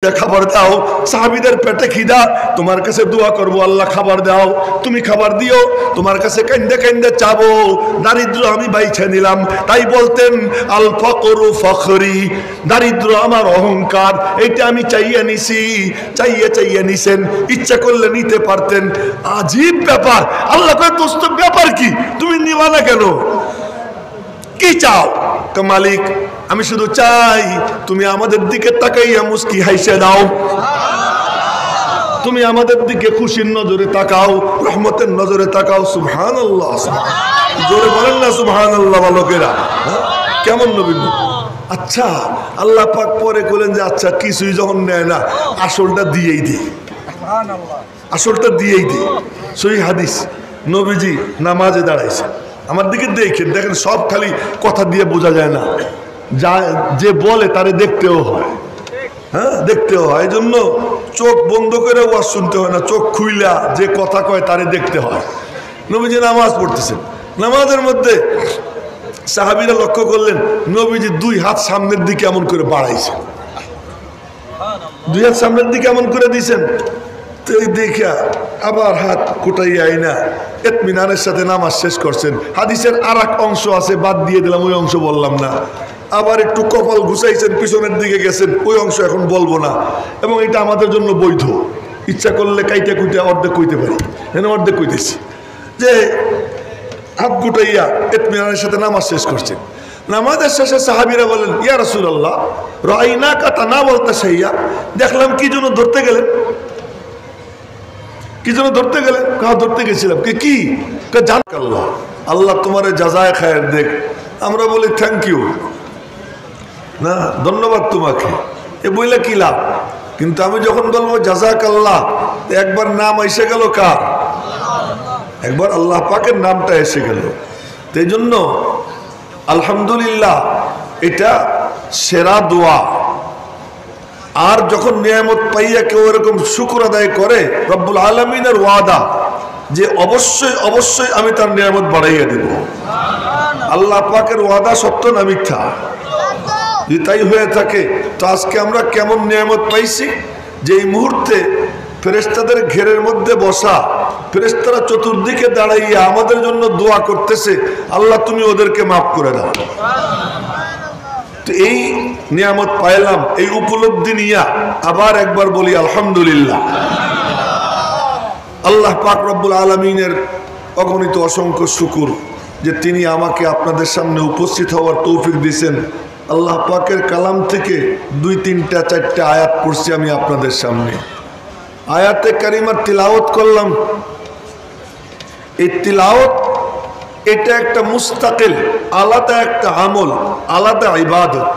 খাবার দাও, সাহাবীদের পেটে খিদা, তোমার কাছে দোয়া করব আল্লাহ খাবার দাও, তুমি খাবার দিও, তোমার কাছে কান্দে কান্দে চাবো, দারিদ্র আমি বাইছে নিলাম। তাই বলতেন আল ফকরু ফখরি, দারিদ্র আমার অহংকার, এইটা আমি চাইয়ে নিছি। চাইয়ে নিছেন, ইচ্ছা করলে নিতে পারতেন। আজীব ব্যাপার। আল্লাহ কয় দোস্ত ব্যাপার কি, তুমি নিবা না কেন, কি চাও? মালিক আমি শুধু চাই তুমি আমাদের দিকে তাকাইয়া মুস্কি হাসে দাও, তুমি আমাদের দিকে খুশির নজরে তাকাও, রহমতের নজরে তাকাও। সুবহানাল্লাহ, জোরে বলেন না সুবহানাল্লাহ বালকেরা। কেমন নবী? আচ্ছা আল্লাহ পাক পরে বলেন যে আচ্ছা কিছুই যখন নেয় না, আসলটা দিয়েই দিই, আসলটা দিয়েই দিই। সহিহ হাদিস, নবীজি নামাজে দাঁড়াইছে, আমার দিকে দেখেন সব খালি কথা দিয়ে বোঝা যায় না, যা যে বলে তারে দেখতেও হয়। হ্যাঁ, দেখতেও হয়। এই জন্য চোখ বন্ধ করে ওয়াজ শুনতে হয় না, চোখ খুইলা যে কথা কয় তারে দেখতে হয়। নবীজি নামাজ পড়তেছেন, নামাজের মধ্যে সাহাবীরা লক্ষ্য করলেন নবীজি দুই হাত সামনের দিকে এমন করে বাড়াইছেন, দুই হাত সামনের দিকে এমন করে দিয়েছেন। তো এই দেখা আবার হাত কুটাইয়া আইনা ইতমিনানের সাথে নামাজ শেষ করছেন। হাদিসের আর এক অংশ আছে, বাদ দিয়ে দিলাম, ওই অংশ বললাম না। আবার একটু কপাল ঘুষাইছেন, পিছনের দিকে গেছেন, ওই অংশ এখন বলবো না। এবং এটা আমাদের জন্য বৈধ, ইচ্ছা করলে কাইটা কুইটা অর্ধেক কইতে পারি, অর্ধেক কইতেছি যে হাত গুটাইয়া ইতমিনানের সাথে নামাজ শেষ করছেন। নামাজের শেষে সাহাবীরা বলেন ইয়া রাসূলুল্লাহ রাআইনাকা তানাওয়ালতা শাইয়া, দেখলাম কি জন্য ধরতে গেলেন, কি জন্য ধরতে গেলেন? কাউ ধরতে গেছিলাম। কি জানাক আল্লাহ, আল্লাহ তোমার জাযায়ে খায়ের দেখ। আমরা বলি থ্যাংক ইউ, না ধন্যবাদ তোমাকে, এ বইলে কি লাভ? কিন্তু আমি যখন বলবো জাযাক আল্লাহ, একবার নাম এসে গেল কার? একবার আল্লাহ পাকের নামটা এসে গেল। এই জন্য আলহামদুলিল্লাহ এটা সেরা দোয়া। আর যখন নিয়ামত পাইয়া কেউ এরকম শুকর আদায় করে, রব্বুল আলামিনের ওয়াদা যে অবশ্যই অবশ্যই আমি তার নিয়ামত বাড়াইয়া দেব। আল্লাহ পাকের ওয়াদা সত্য না মিথ্যা? যদি তাই হয়ে থাকে তো আজকে আমরা কেমন নিয়ামত পাইছি, যে এই মুহূর্তে ফেরেশতাদের ঘেরের মধ্যে বসা, ফেরেশতারা চতুর্দিকে দাঁড়াইয়া আমাদের জন্য দোয়া করতেছে, আল্লাহ তুমি ওদেরকে মাফ করে দাও। এই নিয়ামত পাইলাম, এই উপলব্ধি নিয়া আবার একবার বলি আলহামদুলিল্লাহ। আল্লাহ পাক রব্বুল আলামিনের অগণিত অসংখ্য শুকর যে তিনি আমাকে আপনাদের সামনে উপস্থিত হওয়ার তৌফিক দিয়েছেন। আল্লাহ পাকের কালাম থেকে 2-3-4 আয়াত পড়ছি আমি আপনাদের সামনে। আয়াতে কারিমার তিলাওয়াত করলাম। এই তিলাওয়াত এটা একটা মুস্তাকিল আলাদা একটা আমল, আলাদা ইবাদত।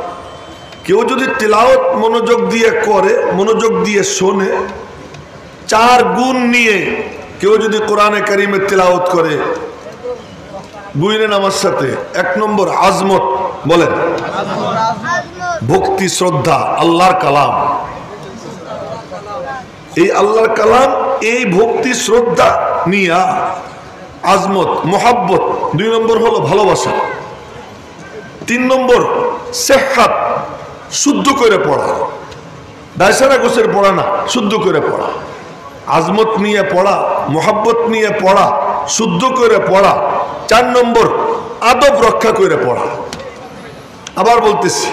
কেউ যদি তিলাওয়াত মনোযোগ দিয়ে করে, মনোযোগ দিয়ে শোনে, 4 গুণ নিয়ে কেউ যদি কোরআনে কারিমের তিলাওয়াত করে, বুঝলেন আমার সাথে? 1 নম্বর আজমত, বলেন ভক্তি শ্রদ্ধা, আল্লাহর কালাম, এই আল্লাহর কালাম, এই ভক্তি শ্রদ্ধা নিয়া আজমত মোহাব্বত। 2 নম্বর হলো ভালোবাসা। 3 নম্বর সেহাত, শুদ্ধ করে পড়া, দায়সারা গোছের পড়া না, শুদ্ধ করে পড়া। আজমত নিয়ে পড়া, মোহাব্বত নিয়ে পড়া, শুদ্ধ করে পড়া। 4 নম্বর আদব রক্ষা করে পড়া। আবার বলতেছি,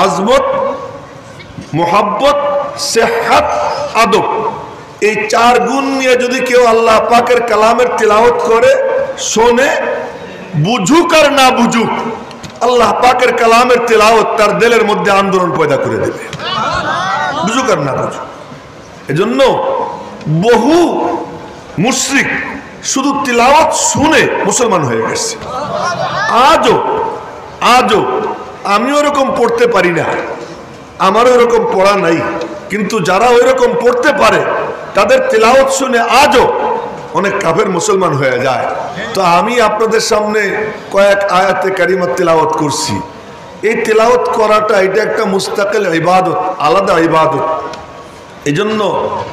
আজমত, মোহাব্বত, সেহাত, আদব, এই 4 গুণ নিয়ে যদি কেউ আল্লাহ পাকের কালামের তিলাওয়াত করে, শোনে, বুঝুক আর না বুঝুক, আল্লাহ পাকের কালামের তিলাওয়াত তার দিলের মধ্যে আন্দোলন পয়দা করে দেবে, বুঝুক আর না বুঝুক। এজন্য বহু মুশরিক শুধু তিলাওয়াত শুনে মুসলমান হয়ে গেছে। আজও আমিও এরকম পড়তে পারি না, আমারও এরকম পড়া নাই, কিন্তু যারা ওইরকম পড়তে পারে তাদের তিলাওয়াত শুনে আজও অনেক কাফের মুসলমান হয়ে যায়। তো আমি আপনাদের সামনে কয়েক আয়াতে কারিমাত তিলাওয়াত করছি। এই তিলাওয়াত করাটা এটা একটা মুস্তাকিল ইবাদত, আলাদা ইবাদত। এই জন্য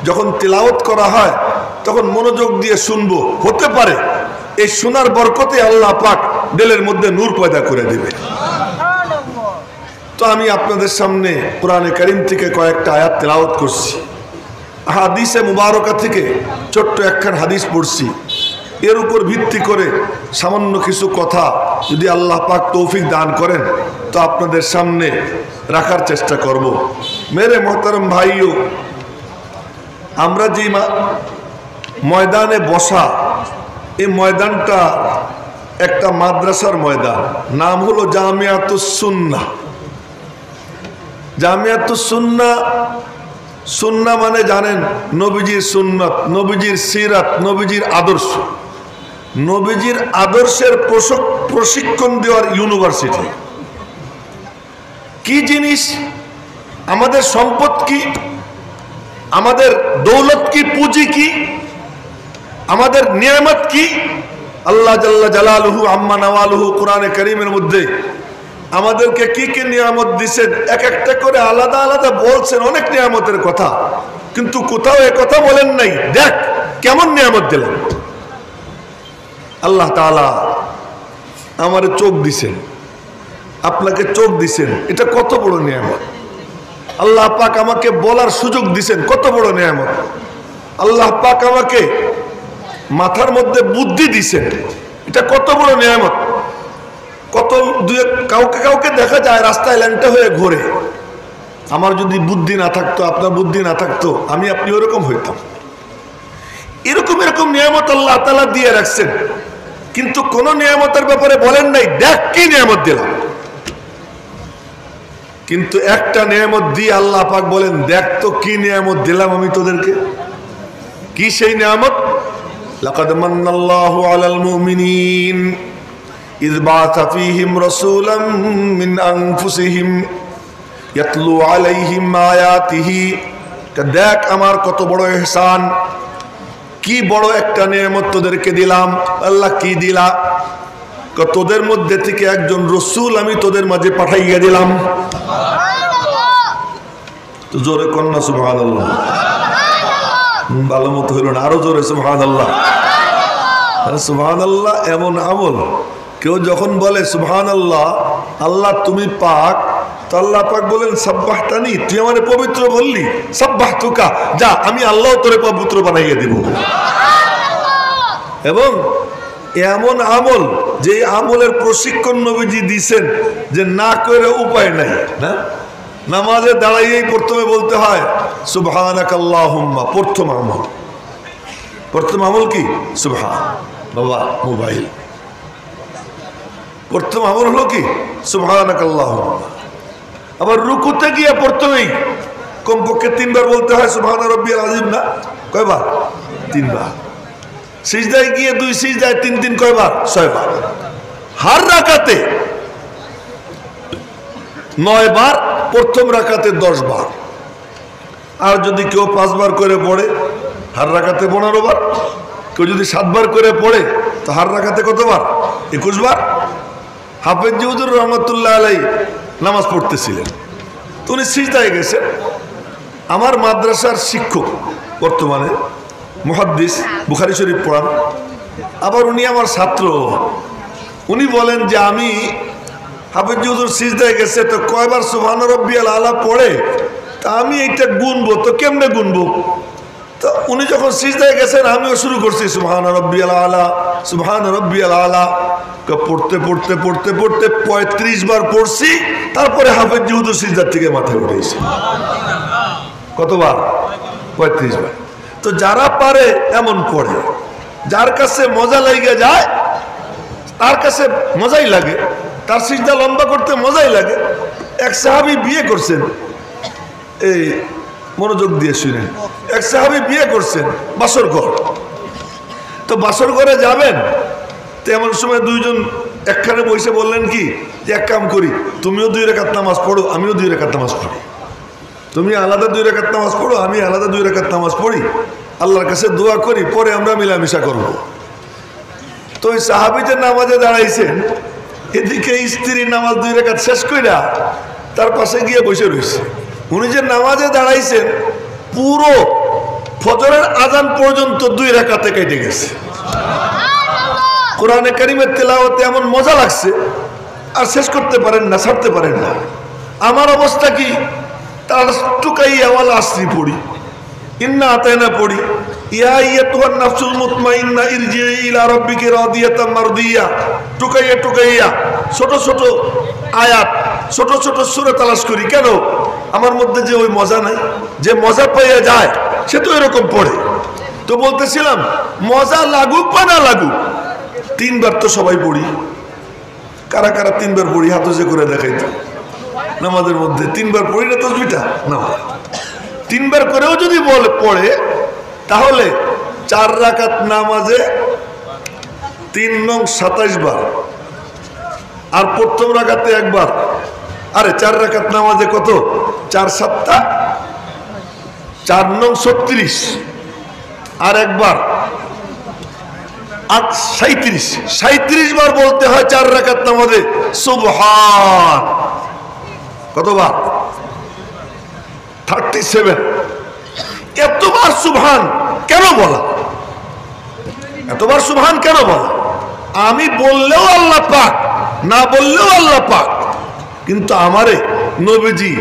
যখন তিলাওয়াত করা হয় তখন মনোযোগ দিয়ে শুনবো। হতে পারে এই শোনার বরকতে আল্লাহ পাক দিলের মধ্যে নূর পয়দা করে দেবে। তো আমি আপনাদের সামনে কোরআনে কারীম থেকে কয়েকটা আয়াত তেলাওয়াত করছি, হাদিসে মুবারকা থেকে ছোট্ট একখান হাদিস পড়ছি। এর উপর ভিত্তি করে সামান্য কিছু কথা যদি আল্লাহ পাক তৌফিক দান করেন তো আপনাদের সামনে রাখার চেষ্টা করব। মেরে মোহতারম ভাইও, আমরা যে ময়দানে বসা, এই ময়দানটা একটা মাদ্রাসার ময়দান, নাম হলো জামিয়াতুস সুন্নাহ। জামিয়াতুস সুন্নাহ, সুন্নাহ মানে জানেন নবীজির সুন্নত, নবীজির সিরাত, নবীজির আদর্শ। নবীজির আদর্শের প্রশিক্ষণ দেওয়ার ইউনিভার্সিটি। কি জিনিস? আমাদের সম্পদ কি, আমাদের দৌলত কি, পুঁজি কি, আমাদের নিয়ামত কি? আল্লাহ জাল্লা জালালুহু আম্মা নাওয়ালুহু কোরআনে কারীমের মধ্যে আমাদেরকে কি কি নিয়ামত দিচ্ছেন এক একটা করে আলাদা আলাদা বলছেন, অনেক নিয়ামতের কথা, কিন্তু কোথাও এ কথা বলেন নাই দেখ কেমন নিয়ামত দিলেন। আল্লাহ তাআলা আমারে চোখ দিছেন, আপনাকে চোখ দিছেন, এটা কত বড় নিয়ামত। আল্লাহ পাক আমাকে বলার সুযোগ দিছেন, কত বড় নিয়ামত। আল্লাহ পাক আমাকে মাথার মধ্যে বুদ্ধি দিছেন, এটা কত বড় নিয়ামত। কত কাউকে কাউকে দেখা যায় রাস্তায় ল্যাংটা হয়ে ঘোরে। আমার যদি বুদ্ধি না থাকতো, আপনার বুদ্ধি না থাকতো, আমি আপনি ওরকম হইতাম। এরকম এরকম নিয়ামত আল্লাহ তাআলা দিয়ে রাখছেন, কিন্তু কোন নিয়ামতের ব্যাপারে বলেন নাই দেখ কি নিয়ামত দিলাম। কিন্তু একটা নিয়ামত দিয়ে আল্লাহ পাক বলেন দেখ তো কি নিয়ামত দিলাম আমি তোদেরকে। কি সেই নিয়ামত? লাকাদ মান্নাল্লাহু আলাল মুমিনিন ইয বাআসা ফীহিম রাসূলাম মিন আনফুসিহিম ইয়াতলু আলাইহিম আয়াতিহি। দেখ আমার কত বড় ইহসান, কি বড় একটা নিয়ামত তোদেরকে দিলাম। আল্লাহ কি দিলা? তোদের মধ্যে থেকে একজন রসুল আমি তোদের মাঝে পাঠাইয়া দিলাম। তো জোরে কন্যা সুবহানাল্লাহ। ভালো মতো হইল না, আরো জোরে সুবহানাল্লাহ। সুবহানাল্লাহ এমন আমল, কেউ যখন বলে সুবহানাল্লাহ আল্লাহ তুমি পাক, তো আল্লাহ পাক বলেন সাব্বাহতানি, তুই আমারে পবিত্র বললি, সাব্বাহতুকা, যা আমি আল্লাহ তোরে পবিত্র বানাইয়া দিব। এবং এমন আমল যে আমলের প্রশিক্ষণ নবীজি দিয়েছেন যে না করে উপায় নাই। না, নামাজে দাঁড়াইয়েই প্রথমে বলতে হয় সুবহানাকাল্লাহুম্মা। প্রথম আমল, প্রথম আমল কি? সুবহান। বাবা মোবাইল, প্রথম আমল হলো কি? সুবহানাকাল্লাহুম্মা। আবার রুকুতে গিয়ে প্রথমেই কমপক্ষে 3 বার বলতে হয় সুবহান রাব্বিয়াল আযীম। না, কয়বার? 3 বার। সিজদায় গিয়ে 2 সিজদায় 3 কয়বার? 6 বার। হার রাকাতে 9 বার, প্রথম রাকাতে 10 বার। আর যদি কেউ 5 বার করে পড়ে হার রাকাতে 15 বার। কেউ যদি 7 বার করে পড়ে তো হার রাকাতে কতবার? 21 বার। হাফেজ হুজুর রহমাতুল্লাহ আলাইহি নামাজ পড়তেছিলেন, তো উনি সিজদায় গেছেন। আমার মাদ্রাসার শিক্ষক, বর্তমানে মুহাদ্দিস, বুখারী শরীফ পড়ান। আবার উনি আমার ছাত্র। উনি বলেন যে আমি হাফেজ হুজুর সিজদায় গেছে তো কয়বার সুবহান রাব্বিয়াল আলা পড়ে, তা আমি এটা গুনবো, তো কেমনে গুনবো? তো উনি যখন সিজদায় গেছেন আমিও শুরু করছি সুবহান রাব্বিয়াল আলা, সুবহান রাব্বিয়াল আলা। পড়তে পড়তে পড়তে পড়তে 35 বার পড়ছি, তারপরে হাফেজ হুজুর সিজদার থেকে মাথায় উঠেছে। কতবার? 35 বার। তো যারা পারে এমন পড়ে, যার কাছে মজা লাগে যায় তার কাছে মজাই লাগে, তার সিজদা লম্বা করতে মজাই লাগে। এক সাহাবী বিয়ে করছেন, এই মনোযোগ দিয়ে শুনেন, এক সাহাবী বিয়ে করছেন বাসর ঘর। তো বাসর ঘরে যাবেন, তো এমন সময় 2 জন একখানে বসে বললেন কি যে এক কাম করি, তুমিও 2 রাকাত নামাজ পড়ো, আমিও 2 রাকাত নামাজ পড়ি। তুমি আলাদা 2 রাকাত নামাজ পড়ো, আমি আলাদা 2 রাকাত নামাজ পড়ি, আল্লাহর কাছে দোয়া করি, পরে আমরা মিলামিশা করব। তো ওই সাহাবী যে নামাজে দাঁড়াইছেন, এদিকে স্ত্রীর নামাজ 2 রাকাত শেষ কইরা তার পাশে গিয়ে বসে রয়েছে। উনি যে নামাজে দাঁড়াইছেন পুরো ফজরের আজান পর্যন্ত 2 রাকাতে কেটে গেছে। কোরআনে কারীমের তেলাওয়াতে এমন মজা লাগছে, আর শেষ করতে পারেন না, ছাড়তে পারেন না। আমার অবস্থা কি? তার টুকাইয়া ওয়াল আসরি পড়ি, ইন্না আতাইনা পড়ি, ইয়া আইয়াতুহান নাফসুল মুতমাইন্না ইরজিই ইলা রাব্বিকি রাদিয়াতাম মারদিয়া, টুকাইয়া টুকাইয়া ছোট ছোট আয়াত, ছোট ছোট সূরা তালাশ করি। কেন? আমার মধ্যে যে ওই মজা নাই, যে মজা পাইয়া যায় সে তো এরকম পড়ে। তো বলতেছিলাম মজা লাগুক বা না লাগুক, 3 বার তো সবাই পড়ি। কারা কারা 3 বার পড়ি হাত উঁচু করে দেখাইতো। নামাজের মধ্যে 3 বার পড়ি না তাসবিহটা? না, 3 বার করেও যদি পড়ে তাহলে 4 রাকাত নামাজে 3 নং 27 বার, আর প্রথম রাকাতে 1 বার। আরে 4 রাকাত নামাজে কত? 4 7 4 নং 36, আর 1 বার 37 বার বলতে হয় 4 রাকাত নামাজে সুবহান। কতবার? 37। এতবার সুবহান কেন বলা? এতবার সুবহান কেন বলা? আমি বললেও আল্লাহ পাক, না বললেও আল্লাহ পাক, কিন্তু আমারে নবীজি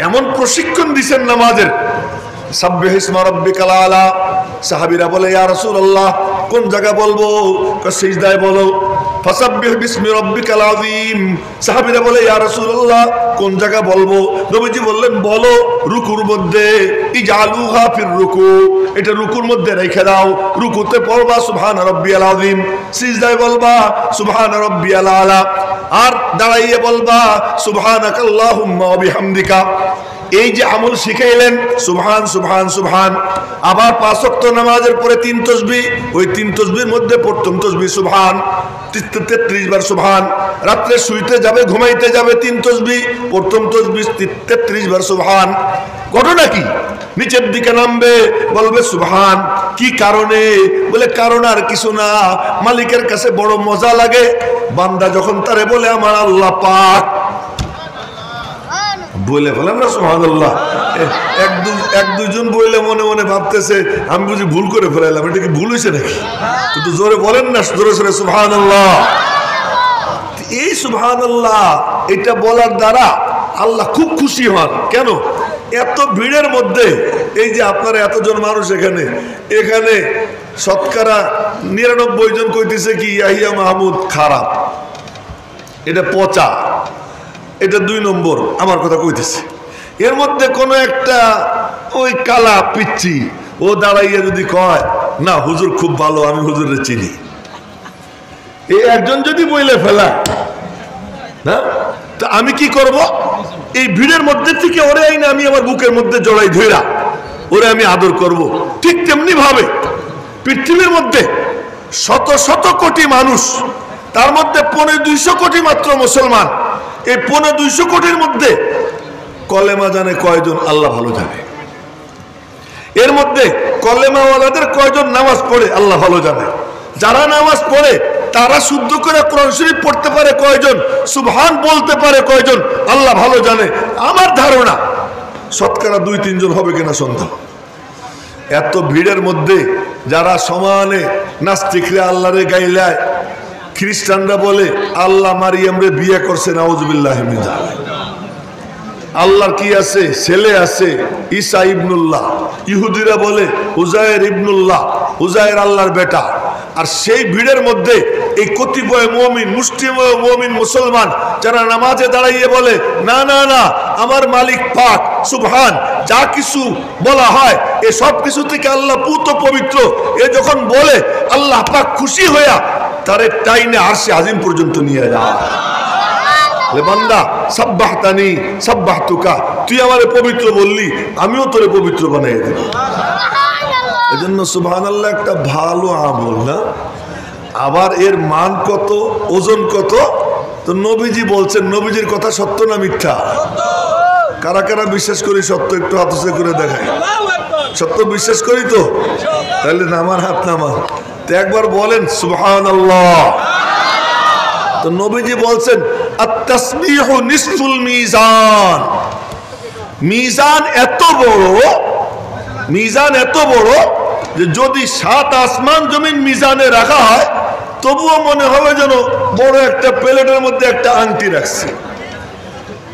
এমন প্রশিক্ষণ দিয়েছেন নামাজের। সাব্বিহ ইসমা রাব্বিকাল আলা। সাহাবীরা বলে ইয়া রাসূলুল্লাহ কোন জায়গা বলবো? সিজদায় বলো। ফাসাব্বিহ বিসমি রাব্বিকাল আযীম। সাহাবীরা বলে ইয়া রাসূলুল্লাহ কোন জায়গা বলবো? নবীজি বললেন বলো রুকুর মধ্যে, ইজালুহা ফির রুকু, এটা রুকুর মধ্যে রেখে দাও। রুকুতে পড়বা সুবহান রাব্বিয়াল আযীম, সিজদায় বলবা সুবহান রাব্বিয়াল আলা, আর দাঁড়াইয়ে বলবা সুবহানাকাল্লাহুম্মা ওয়া বিহামদিকা। এই যে আমল শিখাইলেন সুবহান সুবহান সুবহান। আবার 5 ওয়াক্ত নামাজের পরে 3 তাসবিহ, ওই 3 তাসবিহের মধ্যে প্রথম তাসবিহ সুবহান, 33 বার সুবহান। রাতে শুইতে যাবে, ঘুমাইতে যাবে 3 তাসবিহ, প্রথম তাসবিহ 33 বার সুবহান। ঘটনা কি? নিচের দিকে নামবে, বলবে সুবহান। কি কারণে? বলে কারণ আর কিছু না, মালিকের কাছে বড় মজা লাগে বান্দা যখন তারে বলে আমার আল্লাহ পাক। বলে ফেলাম না সুবহানাল্লাহ। এক দুইজন বললে মনে মনে ভাবতেছে আমি বুঝি ভুল করে ফেলাইলাম, এটা কি ভুল হয়েছে নাকি? কিন্তু জোরে বলেন না, জোরে জোরে সুবহানাল্লাহ। এই সুবহানাল্লাহ এটা বলার দ্বারা আল্লাহ খুব খুশি হন। কেন? এত ভিড়ের মধ্যে এই যে আপনারা এতজন মানুষ এখানে শতকরা 99 জন কইতেছে কি ইয়াহিয়া মাহমুদ খারাপ, এটা পচা, এটা 2 নম্বর আমার কথা কইতেছে। এর মধ্যে কোনো একটা ওই কালা পিচ্ছি ও দাঁড়াইয়া যদি কয় না হুজুর খুব ভালো, আমি হুজুরের চিনি, এই একজন যদি বইলে ফেলা না, তা আমি কি করব? এই ভিড়ের মধ্যে থেকে ওরে আইনা আমি আমার বুকের মধ্যে জড়াই ধইরা ওরে আমি আদর করব। ঠিক তেমনি ভাবে পৃথিবীর মধ্যে শত শত কোটি মানুষ, তার মধ্যে 250 কোটি মাত্র মুসলমান। এই 250 কোটির মধ্যে কলেমা জানে কয়জন? আল্লাহ ভালো জানে। এর মধ্যে কলেমাওয়ালাদের কয়জন নামাজ পড়ে? আল্লাহ ভালো জানে। যারা নামাজ পড়ে তারা শুদ্ধ করে কোরআন শরীফ পড়তে পারে কয়জন? সুবহান বলতে পারে কয়জন? আল্লাহ ভালো জানে। আমার ধারণা শতকরা 2-3 জন হবে কিনা সন্দেহ। এত ভিড়ের মধ্যে যারা সমানে নাস্তিকরা আল্লাহরে গাইলায়, খ্রিস্টানরা বলে আল্লাহ মারিয়ামরে বিয়ে করছে, নাউজুবিল্লাহি মিন যালিক। আল্লাহর কি আছে? ছেলে আছে, ঈসা ইবনুল্লাহ। ইহুদিরা বলে উজায়ের ইবনুল্লাহ, উজায়ের আল্লাহর বেটা। আর সেই ভিড়ের মধ্যে এই কতিপয় মুমিন, মুষ্টিমেয় মুমিন মুসলমান যারা নামাজে দাঁড়াইয়ে বলে না না না আমার মালিক পাক সুবহান, যা কিছু বলা হয় এ সব কিছু থেকে আল্লাহ পুত পবিত্র, এ যখন বলে আল্লাহ পাক খুশি হইয়া তারে টাইনে আরশে আজিম পর্যন্ত নিয়ে যায়। বান্দা সাব্বাহতানি সাব্বাহতুকা, তুই আমারে পবিত্র বললি, আমিও তোরে পবিত্র বানিয়ে দেব। এজন্য সুবহানাল্লাহ একটা ভালো আমল না? আবার এর মান কত, ওজন কত? তো নবীজি বলছেন, নবীজির কথা সত্য না মিথ্যা? কারা কারা বিশ্বাস করি সত্য? একটু হাত উঁচু করে দেখায়। সত্য বিশ্বাস করি তো? তাহলে নামার হাত নামা। তো একবার বলেন সুবহানাল্লাহ। তো নবীজি বলছেন আত-তাসবিহু নিসফুল মিজান। মিজান এত বড় যে যদি 7 আসমান জমিন মিজানে রাখা হয় তবুও মনে হবে যেন বড় একটা প্লেটের মধ্যে একটা আংটি রাখছে।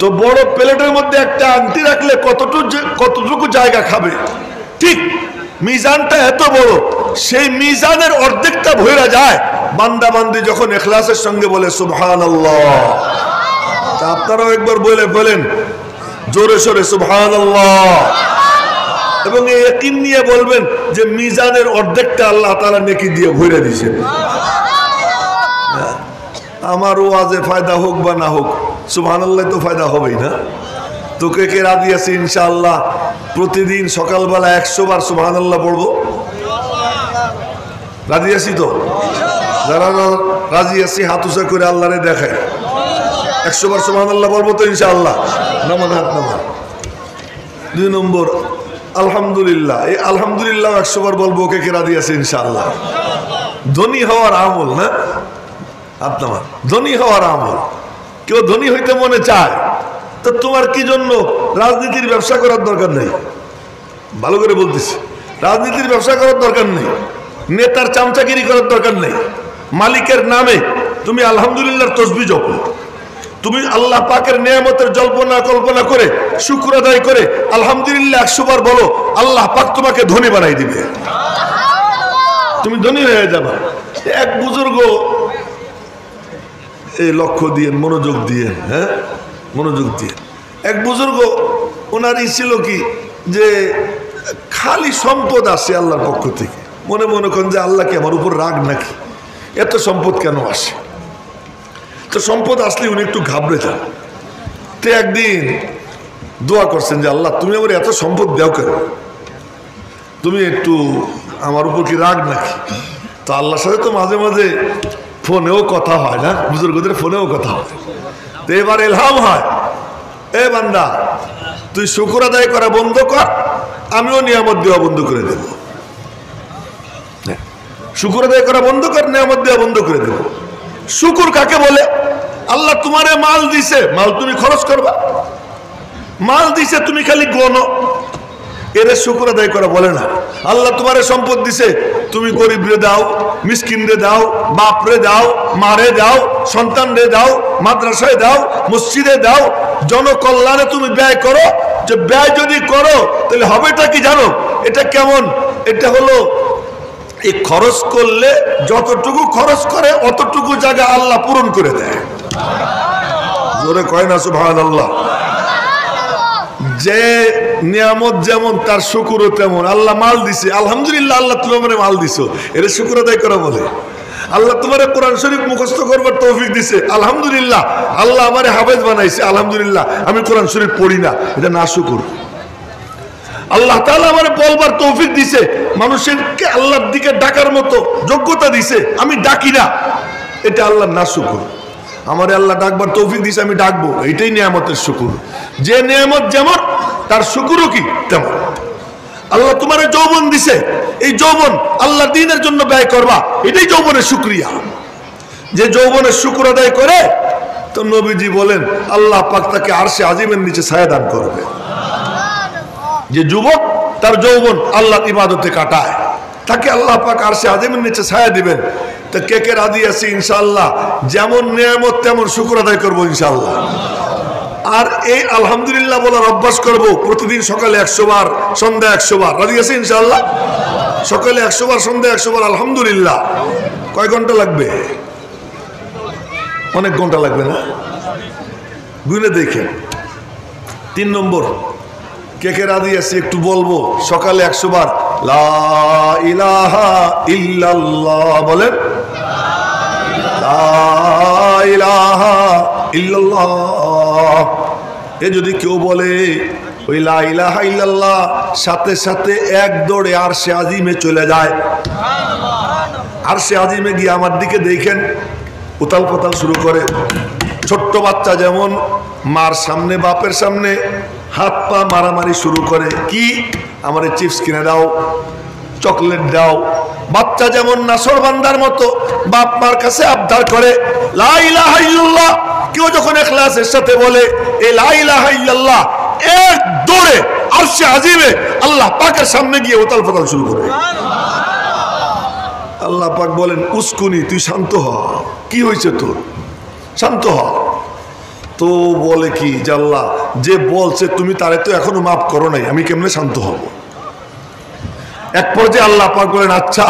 তো বড় প্লেটের মধ্যে একটা আংটি রাখলে কতটুকু জায়গা খাবে, ঠিক মিজানটা এত বড়, সেই মিজানের অর্ধেকটা ভরা যায় বান্দা বান্দি যখন ইখলাসের সঙ্গে বলে সুবহানাল্লাহ। তা আপনারাও একবার বলেন জোরে সোরে সুবহানাল্লাহ, এবং এই ইয়াকিন নিয়ে বলবেন যে মিজানের অর্ধেকটা আল্লাহ তাআলা নেকি দিয়ে ভরে দিয়েছেন। আমার ওয়াজে ফায়দা হোক বা না হোক, সুবহানাল্লাহ তো ফায়দা হবেই না। তো কে রাজি আছি ইনশাআল্লাহ প্রতিদিন সকালবেলা 100 বার সুবহানাল্লাহ পড়বো? রাজি আছি তো? যারা রাজি আছি হাত উঁচা করে আল্লাহরে দেখায় 100 বার সুবহানাল্লাহ বলবো তো ইনশাআল্লাহ? নামান হাত নামান। 2 নম্বর আলহামদুলিল্লাহ, এই আলহামদুলিল্লাহ 100 বার বলবো। কে রাজি আছে ইনশাআল্লাহ? ধনী হওয়ার আমল না আপনার, ধনী হওয়ার আমল। কেউ ধনী হইতে মনে চায় তো তোমার কি জন্য রাজনীতির ব্যবসা করার দরকার নেই। ভালো করে বলতেছি, রাজনীতির ব্যবসা করার দরকার নেই, নেতার চামচাগিরি করার দরকার নেই। মালিকের নামে তুমি আলহামদুলিল্লাহর তাসবিহ জপো, তুমি আল্লাহ পাকের নিয়ামতের কল্পনা করে শুকর আদায় করে আলহামদুলিল্লাহ 100 বার বলো, আল্লাহ পাক তোমাকে ধনী বানাই দিবে, তুমি ধনী হয়ে যাবে। এক বুজুর্গ, এই লক্ষ্য দিয়ে মনোযোগ দিয়ে, হ্যাঁ মনোযোগ দিয়ে, এক বুজুর্গ ওনার ছিল কি যে খালি সম্পদ আসে আল্লাহর পক্ষ থেকে, মনে করেন যে আল্লাহ কি আমার উপর রাগ নাকি, এত সম্পদ কেন আসে। তো সম্পদ আসলে উনি একটু ঘাবড়ে যান। তো একদিন দোয়া করছেন যে আল্লাহ তুমি আমার এত সম্পদ দাও কেন, তুমি একটু আমার উপর কি রাগ নাকি। তো আল্লাহর সাথে তো মাঝে মাঝে ফোনেও কথা হয় না, বুজুর্গদের ফোনেও কথা হয়। তো এবার ইলহাম হয়, এ বান্দা তুই শুকর আদায় করা বন্ধ কর, আমিও নিয়ামত দেওয়া বন্ধ করে দেব। শুকর আদায় করা বন্ধ কর, নিয়ামত দেওয়া বন্ধ করে দেব। শুকুর কাকে বলে? আল্লাহ তোমারে মাল দিছে, মাল তুমি খরচ করবা। মাল দিছে তুমি খালি গণো, এর শুকর আদায় করা বলে না। আল্লাহ তোমারে সম্পদ দিছে, তুমি গরিব রে দাও, মিসকিন রে দাও, বাপ রে দাও, মারে দাও, সন্তান রে দাও, মাদ্রাসায় দাও, মসজিদে দাও, জনকল্যাণে তুমি ব্যয় করো। যে ব্যয় যদি করো তাহলে হবেটা কি জানো? এটা কেমন? এটা হলো এই খরচ করলে যতটুকু খরচ করে অতটুকু জায়গা আল্লাহ পূরণ করে দেয়। জোরে কয় না সুবহানাল্লাহ। যে নিয়ামত যেমন তার শুকরও তেমন। আল্লাহ মাল দিছে, আলহামদুলিল্লাহ, আল্লাহ তুমি আমারে মাল দিছো, এর শুকর আদায় করা বলে। আল্লাহ তোমারে কোরআন শরীফ মুখস্থ করবার তৌফিক দিছে, আলহামদুলিল্লাহ। আল্লাহ আমারে হাফেজ বানাইছে, আলহামদুলিল্লাহ, আমি কোরআন শরীফ পড়ি না, এটা না শুকর। আল্লাহ তাআলা আমারে বলবার তৌফিক দিছে, মানুষকে আল্লাহর দিকে ডাকার মতো যোগ্যতা দিছে, আমি ডাকি না, এটা আল্লাহর না শুকর। আমারে আল্লাহ ডাকবার তৌফিক দিছে, আমি ডাকবো, এটাই নিয়ামতের শুকর। যে নিয়ামত যেমন তার শুকরও কি তেমন। আল্লাহ তোমার যৌবন দিছে, এই যৌবন আল্লাহ দ্বীনের জন্য ব্যয় করবা, এটাই যৌবনের শুকরিয়া। যে যৌবনের শুকর আদায় করে, তো নবীজি বলেন আল্লাহ পাক তাকে আরশে আজিমের নিচে ছায়া দান করবে। যে যুবক তার যৌবন আল্লাহর ইবাদতে কাটায়, তাকে আল্লাহ পাক আরশে আজিমের নিচে ছায়া দিবেন। তো কে রাজি আছি ইনশাআল্লাহ? যেমন নিয়ামত তেমন শুকর আদায় করবো ইনশাআল্লাহ। আর এই আলহামদুলিল্লাহ বলার অভ্যাস করব প্রতিদিন, সকালে 100 বার, সন্ধ্যা 100 বার। রাজি আছে ইনশাআল্লাহ? সকালে 100 বার, সন্ধ্যা 100 বার আলহামদুলিল্লাহ। কয় ঘন্টা লাগবে? অনেক ঘন্টা লাগবে না? গুনে দেখেন। 3 নম্বর, কে রাজি আছে একটু বলবো সকালে 100 বার লা ইলাহা ইল্লাল্লাহ বলেন। লা ইলাহা ইল্লাল্লাহ। এ যদি কেউ বলে ওই লা ইলাহা ইল্লাল্লাহ, সাথে সাথে এক দৌড়ে আরশে আজিমে চলে যায়। আরশে আজিমে গিয়ে আমার দিকে দেখেন উতাল পাতাল শুরু করে। ছোট্ট বাচ্চা যেমন মার সামনে, বাপের সামনে হাত পা মারামারি শুরু করে, কি আমারে চিপস কিনে দাও, চকলেট দাও। বাচ্চা যেমন নাসরবান্দার মতো বাপ মার কাছে আবদার করে লা ইলাহা ইল্লাল্লাহ। কেউ যখন ইখলাসের সাথে বলে এই লা ইলাহা ইল্লাল্লাহ, এক দৌড়ে আরশে আজিমে আল্লাহ পাকের সামনে গিয়ে উতাল পাতাল শুরু করে। আল্লাহ পাক বলেন উস্কুনি, তুই শান্ত হ। কি হয়েছে তোর? শান্ত হ। তো বলে কি যে আল্লাহ যে বলছে তুমি তারে তো এখনো মাফ করো নাই, আমি কেমনে শান্ত হব? এক পর্যায়ে আল্লাহ পাক বলেন আচ্ছা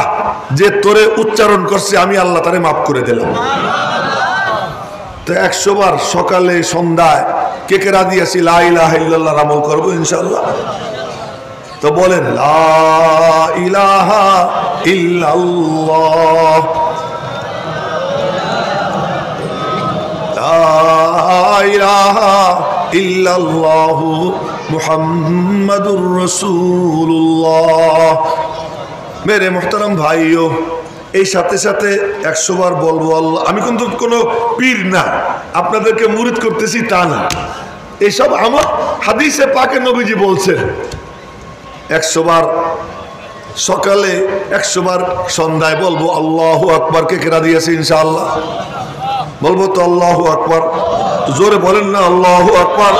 যে তোরে উচ্চারণ করছে আমি আল্লাহ তারে মাফ করে দিলাম। তো 100 বার সকালে সন্ধ্যায় কে কে রাজি আছি লা ইলাহা ইল্লাল্লাহর আমল করবো ইনশাআল্লাহ? তো বলেন লা ইলাহা ইল্লাল্লাহ, লা ইলাহা ইল্লাল্লাহু মুহাম্মাদুর রাসূলুল্লাহ। মেরে মুহতারাম ভাইও, এই সাথে সাথে 100 বার বলবো আল্লাহ। আমি কিন্তু কোনো পীর না, আপনাদেরকে মুরিদ করতেছি তা না, এসব আমার হাদিসে পাকে নবীজি বলছেন। 100 বার সকালে, 100 বার সন্ধ্যায় বলবো আল্লাহু আকবার। কে কেরা দিয়েছে ইনশাআল্লাহ? বলবো তো আল্লাহু আকবার, জোরে বলেন না আল্লাহু আকবার,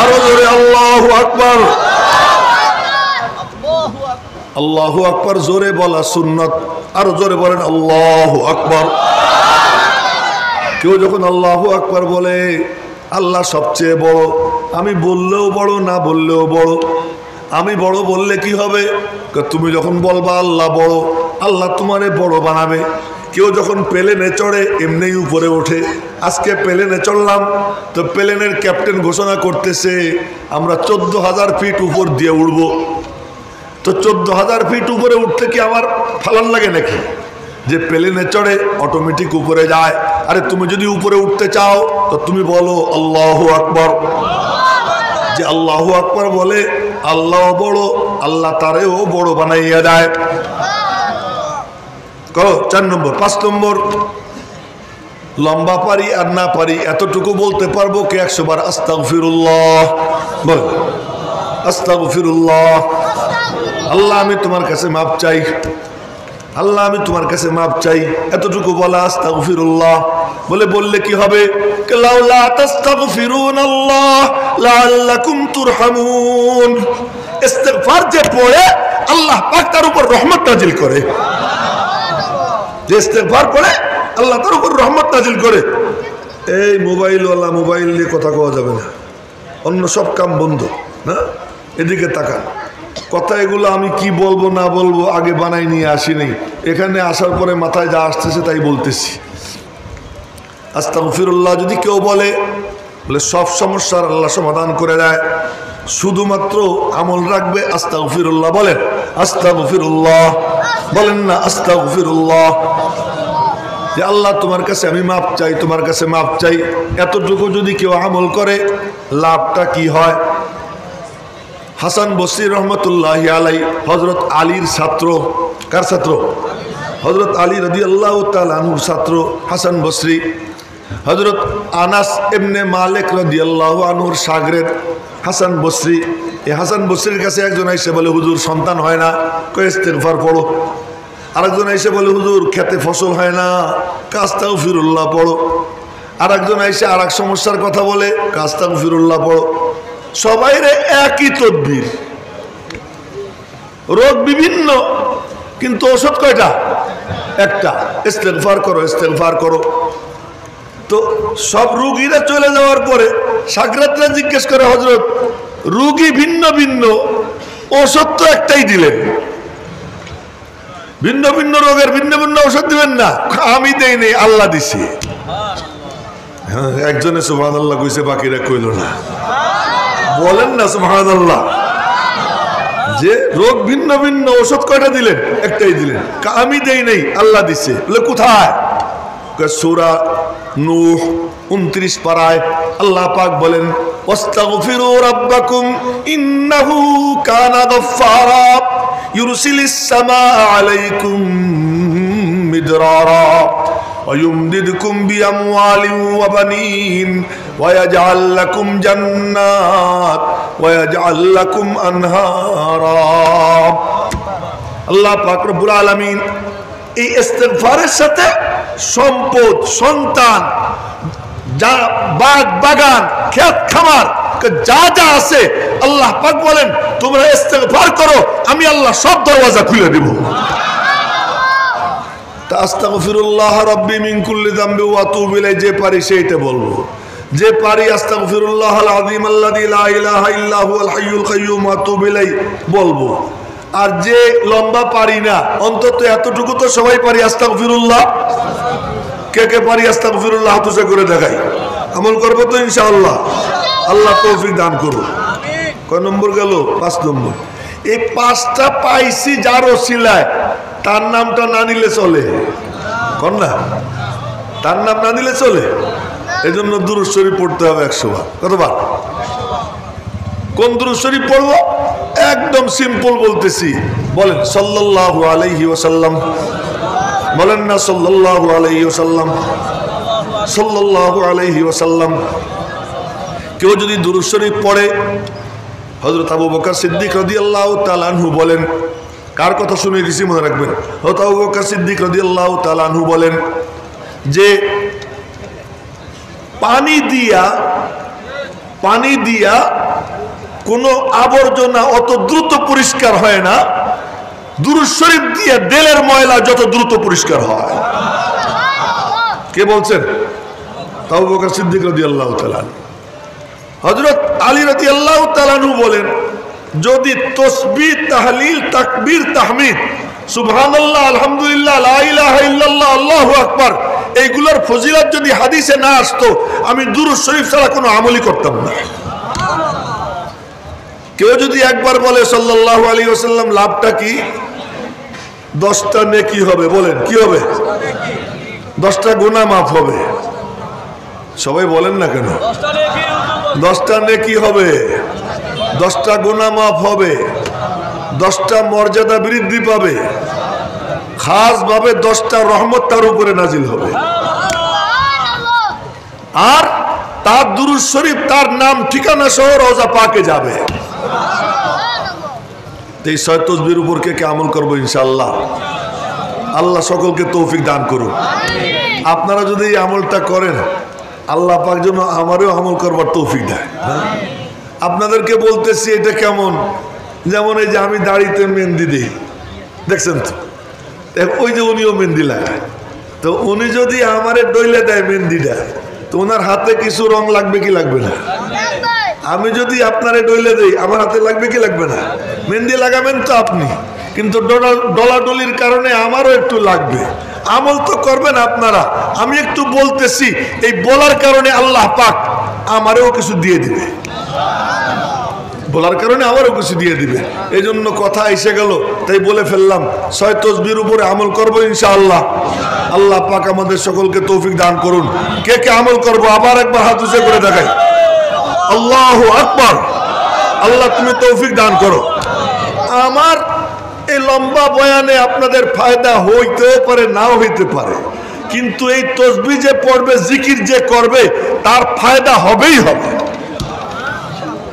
আরো জোরে আল্লাহু আকবার। আল্লাহু আকবার জোরে বলা সুন্নাত, আরো জোরে বলেন আল্লাহু আকবার। কেউ যখন আল্লাহু আকবার বলে আল্লাহ সবচেয়ে বড়, আমি বললেও বড় না বললেও বড়। আমি বড় বললে কি হবে? তুমি যখন বলবা আল্লাহ বড়, আল্লাহ তোমারে বড় বানাবে। কেউ যখন প্লেনে চড়ে এমনি উপরে ওঠে। আজকে প্লেনে চড়লাম, তো প্লেনের ক্যাপ্টেন ঘোষণা করতেছে আমরা 14,000 ফিট উপর দিয়ে উড়ব। তো 14,000 ফিট উপরে উঠতে কি আমার ফালান লাগে নাকি? যে প্লেনে চড়ে অটোমেটিক উপরে যায়। আরে তুমি যদি উপরে উঠতে চাও তো তুমি বলো আল্লাহু আকবার। যে আল্লাহু আকবার বলে আল্লাহ বড়, আল্লাহ তারেও বড় বানাইয়া দেয়। করো 4 নম্বর। 5 নম্বর, লম্বা পারি আর না পারি এতটুকু বলতে পারবো কে 100 বার আস্তাগফিরুল্লাহ বল, আস্তাগফিরুল্লাহ। আল্লাহ আমি তোমার কাছে মাপ চাই, আল্লাহ আমি তোমার কাছে মাপ চাই, এতটুকু বলা আস্তাগফিরুল্লাহ। বললে কি হবে? লাউলা তাস্তাগফিরুনাল্লাহ লাআল্লাকুম তুরহামুন। ইস্তিগফার যে পড়ে আল্লাহ পাক তার উপর রহমত নাজিল করে। যে ইস্তিগফার পড়ে আল্লাহ তার উপর রহমত নাজিল করে। এই মোবাইলওয়ালা মোবাইল নিয়ে কথা কওয়া যাবে না, অন্য সব কাম বন্ধ না। এদিকে তাকান, কথা এগুলো আমি কি বলবো না বলবো আগে বানাই নিয়ে আসিনি, এখানে আসার পরে মাথায় যা আসতেছে তাই বলতেছি। আস্তাগফিরুল্লাহ যদি কেউ বলে সব সমস্যার আল্লাহ সমাধান করে দেয়। শুধুমাত্র আমল রাখবে আস্তাগফিরুল্লাহ বলেন, আস্তাগফিরুল্লাহ বলেন না আস্তাগফিরুল্লাহ। যে আল্লাহ তোমার কাছে আমি মাপ চাই, তোমার কাছে মাপ চাই, এতটুকু যদি কেউ আমল করে লাভটা কি হয়? হাসান বসরি রহমতুল্লাহি আলাই হযরত আলীর ছাত্র। কার ছাত্র? হযরত আলী রাদিয়াল্লাহু তাআলা আনহুর ছাত্র হাসান বসরি। হযরত আনাস ইবনে মালিক রাদিয়াল্লাহু আনহুর শাগরেদ হাসান বসরি। এই হাসান বসরির কাছে একজন এসে বলে হুজুর সন্তান হয় না, কয় ইস্তিগফার পড়ো। আরেকজন এসে বলে হুজুর খেতে ফসল হয় না, আস্তাগফিরুল্লাহ পড়ো। আরেকজন এসে আরেক সমস্যার কথা বলে, আস্তাগফিরুল্লাহ পড়ো। সবাইরে একই তদবির, রোগ বিভিন্ন কিন্তু ওষুধ কয়টা? একটা, ইস্তিগফার করো ইস্তিগফার করো। তো সব রুগীরা চলে যাওয়ার পরে সাকরাতরা জিজ্ঞেস করে হযরত রুগী ভিন্ন ভিন্ন, ওষুধ তো একটাই দিলেন, ভিন্ন ভিন্ন রোগের ভিন্ন ভিন্ন ওষুধ দিবেন না? আমি দেই নেই, আল্লাহ দিছি। হ্যাঁ, একজনে সুবহানাল্লাহ কইছে, বাকিরা কইল না। বলেন না সুবহানাল্লাহ। যে রোগ ভিন্ন ভিন্ন, ওষুধ কয়টা দিলেন? একটাই দিলেন। আমি দেই নেই, আল্লাহ দিছে। বলে কোথায়? সূরা নূহ 29 পারায় আল্লাহ পাক বলেন ওয়াস্তাগফিরু রাব্বাকুম ইন্নাহু কানা গাফফারা ইউরসিলিস সামাআ আলাইকুম মিদরারা ويمددكم بأموال وبنين ويجعل لكم جنات ويجعل لكم أنهارا। আল্লাহ পাক রব্বুল আলামিন এই ইস্তিগফারের সাথে সম্পদ, সন্তান, যা বাগ বাগান, ক্ষেত খামার যা যা আছে আল্লাহ পাক বলেন তোমরা ইস্তিগফার করো, আমি আল্লাহ সব দরওয়াজা খুলে দেব। আস্তাগফিরুল্লাহ রাব্বি মিন কুল্লি যামবি ওয়া আতুবু ইলাইহি যে পারি সেইটা বলবো। যে পারি আস্তাগফিরুল্লাহাল আযীম আল্লাযী লা ইলাহা ইল্লা হুয়াল হাইয়ুল কাইয়্যুম ওয়া আতুবু ইলাইহি বলবো। আর যে লম্বা পারি না, অন্তত এতটুকু তো সবাই পারি আস্তাগফিরুল্লাহ। কে কে পারি আস্তাগফিরুল্লাহ হাত উঁচু করে দেখাই। আমল করবো তো ইনশাআল্লাহ। আল্লাহ তৌফিক দান করুন। কয় নম্বর গেল? 5 নম্বর। এই 5টা পাইছি যার ওসিলায়, তার নামটা না নিলে চলে? কোন না? তার নাম না নিলে চলে? এজন্য দুরূদ শরীফ পড়তে হবে 100 বার। কতবার? কোন দুরূদ শরীফ পড়বো? একদম সিম্পল বলতেছি, বলেন সাল্লাল্লাহু আলাইহি ওয়াসাল্লাম। বলেন না সাল্লাল্লাহু আলাইহি ওয়াসাল্লাম, সাল্লাল্লাহু আলাইহি ওয়াসাল্লাম। কেউ যদি দুরূদ শরীফ পড়ে, হযরত আবু বকর সিদ্দিক রাদিয়াল্লাহু তাআলা আনহু বলেন, কার কথা শুনে দিছি মনে রাখবেন। হযরত আবু বকর সিদ্দিক রাদিয়াল্লাহু তাআলা আনহু বলেন যে পানি দিয়া কোনো আবর্জনা অত দ্রুত পরিষ্কার হয় না, দুরূদ শরীফ দিয়ে দিলের ময়লা যত দ্রুত পরিষ্কার হয়। কে বলছেন? আবু বকর সিদ্দিক রাদিয়াল্লাহু তাআলা। হযরত আলী রাদিয়াল্লাহু তাআলা বলেন, যদি তাসবিহ, তাহলিল, তাকবীর, তাহমিদ, সুবহানাল্লাহ, আলহামদুলিল্লাহ, লা ইলাহা ইল্লাল্লাহ, আল্লাহু আকবার, এইগুলোর ফজিলত যদি হাদিসে না আসতো, আমি দুরূদ শরীফ ছাড়া কোনো আমলই করতাম না। কেউ যদি একবার বলে সাল্লাল্লাহু আলাইহি ওয়াসাল্লাম, লাভটা কি? 10টা নেকি হবে। বলেন কি হবে? 10টা গুনাহ মাফ হবে। সবাই বলেন না কেন? 10টা নেকি হবে, 10টা গুনাহ মাফ হবে, 10টা মর্যাদা বৃদ্ধি পাবে, খাস ভাবে 10টা রহমত তার উপরে নাজিল হবে। আর তার দুরূদ শরীফ তার নাম ঠিকানা সহ রওজা পাকে যাবে। এই 6 তাসবির উপর কে কে আমল করবো ইনশাআল্লাহ। আল্লাহ সকলকে তৌফিক দান করুন। আপনারা যদি এই আমলটা করেন, আল্লাহ পাক যেন আমারও আমল করবার তৌফিক দেয়। আপনাদেরকে বলতেছি, এটা কেমন? যেমন এই যে আমি দাড়িতে মেহেন্দি দিই, দেখছেন তো? ওই যে উনিও মেহেন্দি লাগায়, তো উনি যদি আমারে ডইলে দেয় মেহেন্দিটা, তো ওনার হাতে কিছু রং লাগবে কি লাগবে না? আমি যদি আপনারে ডইলে দেই, আমার হাতে লাগবে কি লাগবে না? মেহেন্দি লাগাবেন তো আপনি, কিন্তু ডলাডলির কারণে আমারও একটু লাগবে। আমল তো করবেন আপনারা, আমি একটু বলতেছি, এই বলার কারণে আল্লাহ পাক আমারও কিছু দিয়ে দিবে। বলার কারণে আমারও কিছু দিয়ে দিবে। এই জন্য কথা এসে গেল, তাই বলে ফেললাম। 6 তাসবির উপরে আমল করবো ইনশাআল্লাহ। আল্লাহ পাক আমাদের সকলকে তৌফিক দান করুন। কে কে আমল করবো আবার একবার হাত উঁচু করে দেখাই। আল্লাহু আকবার। আল্লাহ তুমি তৌফিক দান করো। আমার এই লম্বা বয়ানে আপনাদের ফায়দা হইতেও পারে, নাও হইতে পারে, কিন্তু এই তাসবিহ যে পড়বে, জিকির যে করবে, তার ফায়দা হবেই হবে,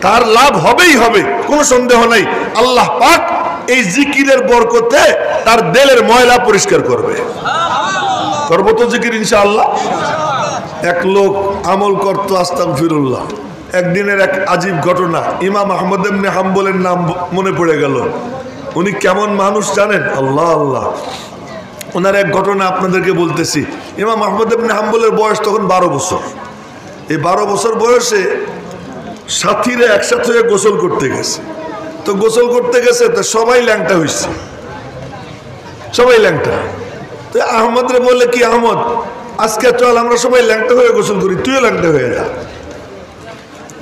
তার লাভ হবেই হবে, কোনো সন্দেহ নাই। আল্লাহ পাক এই জিকিরের বরকতে তার দিলের ময়লা পরিষ্কার করবে। করবো তো জিকির ইনশাআল্লাহ। এক লোক আমল করতো আস্তাগফিরুল্লাহ। একদিনের এক আজীব ঘটনা, ইমাম আহমদ ইবনে হাম্বলের নাম মনে পড়ে গেল। উনি কেমন মানুষ জানেন? আল্লাহ আল্লাহ। ওনার এক ঘটনা আপনাদেরকে বলতেছি। ইমাম আহমদ ইবনে হাম্বলের বয়স তখন 12 বছর। এই 12 বছর বয়সে সাথীরা একসাথে হয়ে গোসল করতে গেছে। তো গোসল করতে গেছে, তো সবাই ল্যাংটা হয়েছে, সবাই ল্যাংটা। তো আহমদরে বললে, কি আহমদ, আজকে চল আমরা সবাই ল্যাংটা হয়ে গোসল করি, তুইও ল্যাংটা হয়ে যা।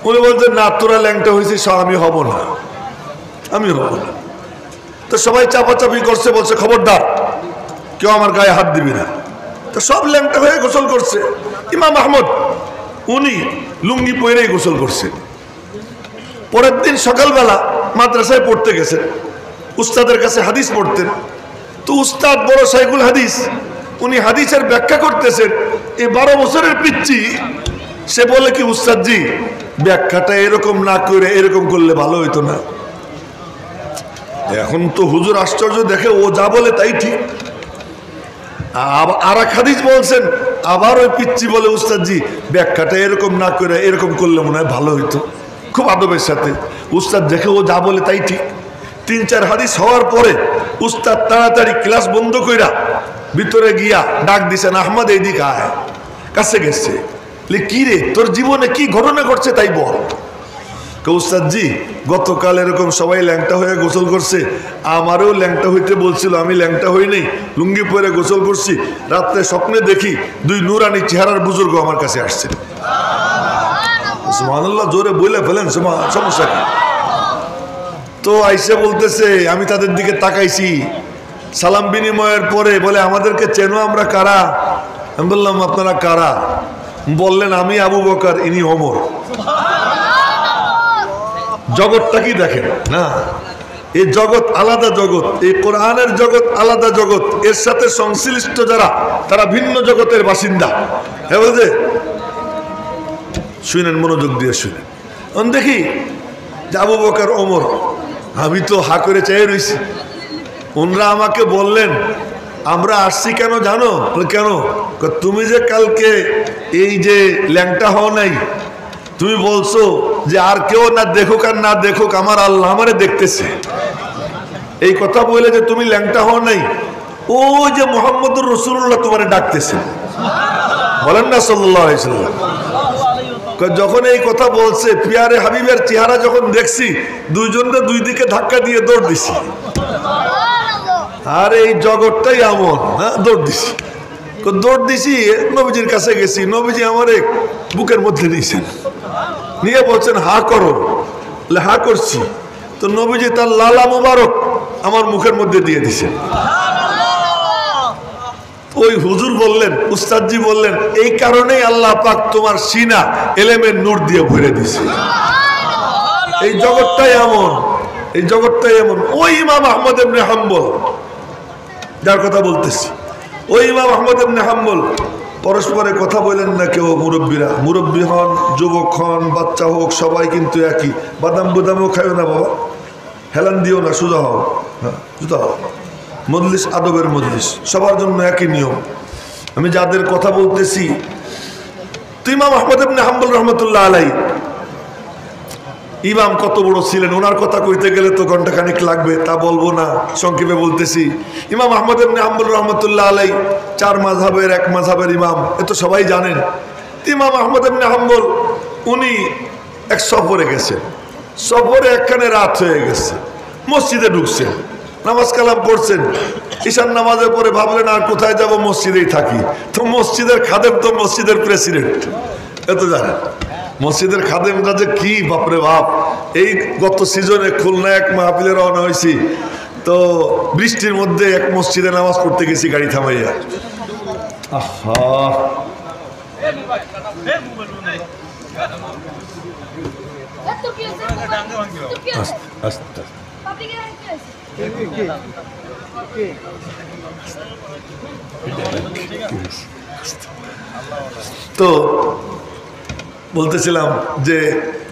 উনি বলছেন, না, তোরা ল্যাংটা হয়েছিস, আমি হব না, আমি হব না। তো সবাই চাপাচাপি করছে, বলছে খবরদার, কেউ আমার গায়ে হাত দিবি না। তো সব ল্যাংটা হয়ে গোসল করছে। ইমাম আহমদ উনি লুঙ্গি পরেই গোসল করছে। পরের দিন সকালবেলা মাদ্রাসায় পড়তে গেছেন, উস্তাদের কাছে হাদিস পড়তেন। তো উস্তাদ বড় শাইখুল হাদিস, উনি হাদিসের ব্যাখ্যা করতেছেন। এই 12 বছরের পিচ্চি সে বলে, কি উস্তাদ জি, ব্যাখ্যাটা এরকম না করে এরকম করলে ভালো হইতো না? এখন তো হুজুর আশ্চর্য দেখে, ও যা বলে তাই ঠিক। আর এক হাদিস বলছেন, আবার ওই পিচ্চি বলে, উস্তাদ জি, ব্যাখ্যাটা এরকম না করে এরকম করলে মনে হয় ভালো হইতো। খুব আদবের সাথে উস্তাদ দেখে, ও যা বলে তাই ঠিক। 3-4 হাদিস হওয়ার পরে উস্তাদ তাড়াতাড়ি ক্লাস বন্ধ কইরা ভিতরে গিয়া ডাক দিছেন, আহমদ এইদিকে আয়। কাছে গেছে, কি রে তোর জীবনে কি ঘটনা ঘটছে তাই বল। কৌসাদজি গতকাল এরকম সবাই ল্যাংটা হয়ে গোসল করছে, আমারও ল্যাংটা হইতে বলছিল, আমি ল্যাংটা হই নাই, লুঙ্গি পরে গোসল করছি। রাত্রে স্বপ্নে দেখি দুই নুরানি চেহারার বুজুর্গ আমার কাছে আসছে। সুবহানাল্লাহ, জোরে বলে ফেলেন, সমস্যা কি? তো আইসে বলতেছে, আমি তাদের দিকে তাকাইছি, সালাম বিনিময়ের পরে বলে আমাদেরকে চেনো, আমরা কারা? আমি বললাম আপনারা কারা? বললেন আমি আবু বকর, ইনি ওমর। জগৎটা কি দেখেন না, এই জগৎ আলাদা জগৎ, এই কোরআনের জগৎ আলাদা জগৎ, এর সাথে সংশ্লিষ্ট যারা তারা ভিন্ন জগতের বাসিন্দা। হ্যাঁ বুঝে শুনেন, মনোযোগ দিয়ে শুনেন। দেখি যে আবু বকর ওমর, আমি তো হা করে চেয়ে রয়েছি। ওনরা আমাকে বললেন আমরা আসছি কেন জানো? কেন? তুমি যে কালকে এই যে ল্যাংটা হও নাই, তুমি বলছো যে আর কেউ না দেখুক আর না দেখুক, আমার আল্লাহ আমারে দেখতেছে। এই কথা বলে যে তুমি ল্যাংটা হও নাই, ও যে মুহাম্মদুর রাসূলুল্লাহ তোমারে ডাকতেছে, বলেন না সাল্লাল্লাহু আলাইহি ওয়াসাল্লাম। যখন এই কথা বলছে, পিয়ারে হাবিবের চেহারা যখন দেখছি, দুইজনকে দুই দিকে ধাক্কা দিয়ে দৌড় দিছি। আর এই জগৎটাই এমন, হ্যাঁ, দৌড় দিছি, নবীজির কাছে গেছি, নবীজি আমার বুকের মধ্যে নিয়েছেন, নিয়ে বলছেন হা করো, হা করছি। তো নবীজি তার লালা মুবারক আমার মুখের মধ্যে দিয়ে দিছেন। ওই হুজুর বললেন, উস্তাদজি বললেন, এই কারণেই আল্লাহ পাক তোমার সিনা এলেমের নূর দিয়ে ভরে দিছে। এই জগৎটাই এমন, এই জগৎটাই এমন। ওই ইমাম আহমদ ইবনে হাম্বল যার কথা বলতেছি, ওই ইমাম আহমদ ইবনে হাম্বল পরস্পরে কথা বলেন না কেউ, মুরব্বীরা, মুরব্বী হন, যুবক হন, বাচ্চা হোক, সবাই কিন্তু একই। বাদাম বুদামও খাইও না বাবা, হেলান দিও না, সোজা হও, হ্যাঁ সোজা হও। মজলিস আদবের মজলিস, সবার জন্য একই নিয়ম। আমি যাদের কথা বলতেছি, তো ইমাম আহমদ ইবনে হাম্বল রহমতুল্লাহ আলাইহি, ইমাম কত বড় ছিলেন, ওনার কথা কইতে গেলে তো ঘন্টাখানিক লাগবে, তা বলবো না, সংক্ষেপে বলতেছি। ইমাম আহমদ ইবনে হাম্বল রহমতুল্লাহ আলাইহি 4 মাযহাবের এক মাযহাবের ইমাম, এ তো সবাই জানেন। ইমাম আহমদ ইবনে হাম্বল উনি এক সফরে গেছেন, সফরে একখানে রাত হয়ে গেছে, মসজিদে ঢুকছেন, নামাজ কালাম পড়ছেন, ঈশান নামাজের পরে ভাবলেন আর কোথায় যাব, মসজিদেই থাকি। তো মসজিদের খাদেম তো মসজিদের প্রেসিডেন্ট, এত জানেন। মসজিদের খাদেমরা যে কি বাপরে বাপ। এই গত সিজনে খুলনা এক মাহফিলে রওনা হয়েছি, তো বৃষ্টির মধ্যে এক মসজিদে নামাজ পড়তে গেছি গাড়ি থামাইয়া। তো বলতেছিলাম যে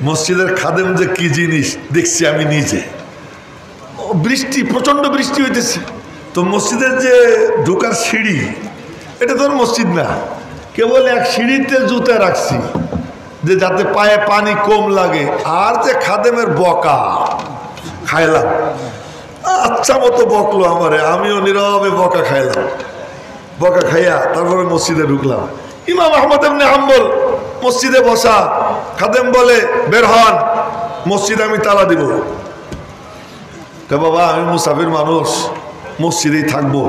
মসজিদের খাদেম যে কি জিনিস দেখছি আমি নিজে। বৃষ্টি, প্রচন্ড বৃষ্টি হইতেছে, তো মসজিদের যে ঢোকার সিঁড়ি, এটা তো মসজিদ না, কেবল এক সিঁড়িতে জুতা রাখছি যে যাতে পায়ে পানি কম লাগে। আর যে খাদেমের বকা খাইলাম, আচ্ছা মতো বকলো আমারে, আমিও নীরবে বকা খাইলাম। বকা খাইয়া তারপরে মসজিদে ঢুকলাম। ইমাম আহমদ ইবনে হাম্বল মসজিদে বসা, খাদেম বলে বের হন, মসজিদে আমি তালা দিব। বাবা আমি মুসাফির মানুষ, মসজিদেই থাকবো,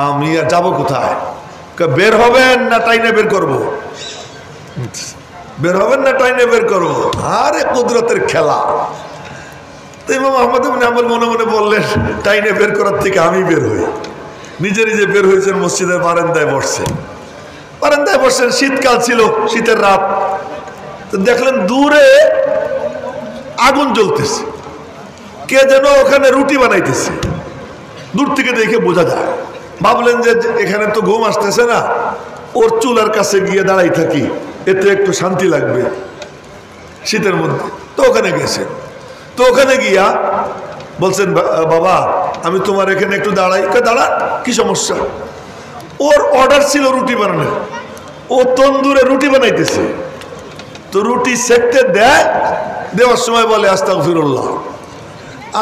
আমি আর যাবো কোথায়? বের হবেন না টাইনে বের করবো? বের হবেন না টাইনে বের করবো? আরে কুদরতের খেলা। তো ইমাম আহমদ ইবনে হাম্বল মনে মনে বললেন, টাইনে বের করার থেকে আমি বের হই। নিজে নিজে বের হয়েছেন, মসজিদের বারান্দায় বসছেন। বারান্দায় বসছেন, শীতকাল ছিল, শীতের রাত। তো দেখলেন দূরে আগুন জ্বলতেছে, কে যেন ওখানে রুটি বানাইতেছে, দূর থেকে দেখে বোঝা যায়। ভাবলেন যে এখানে তো ঘুম আসতেছে না, ওর চুলার কাছে গিয়ে দাঁড়াই থাকি, এতে একটু শান্তি লাগবে শীতের মধ্যে। তো ওখানে গেছে, তো ওখানে গিয়া বলছেন বাবা আমি তোমার এখানে একটু দাঁড়াই। দাঁড়া, কি সমস্যা? ওর অর্ডার ছিল রুটি বানানোর, ও তন্দুরে রুটি বানাইতেছে। তো রুটি সেকতে দেয়, দেওয়ার সময় বলে আস্তাগফিরুল্লাহ।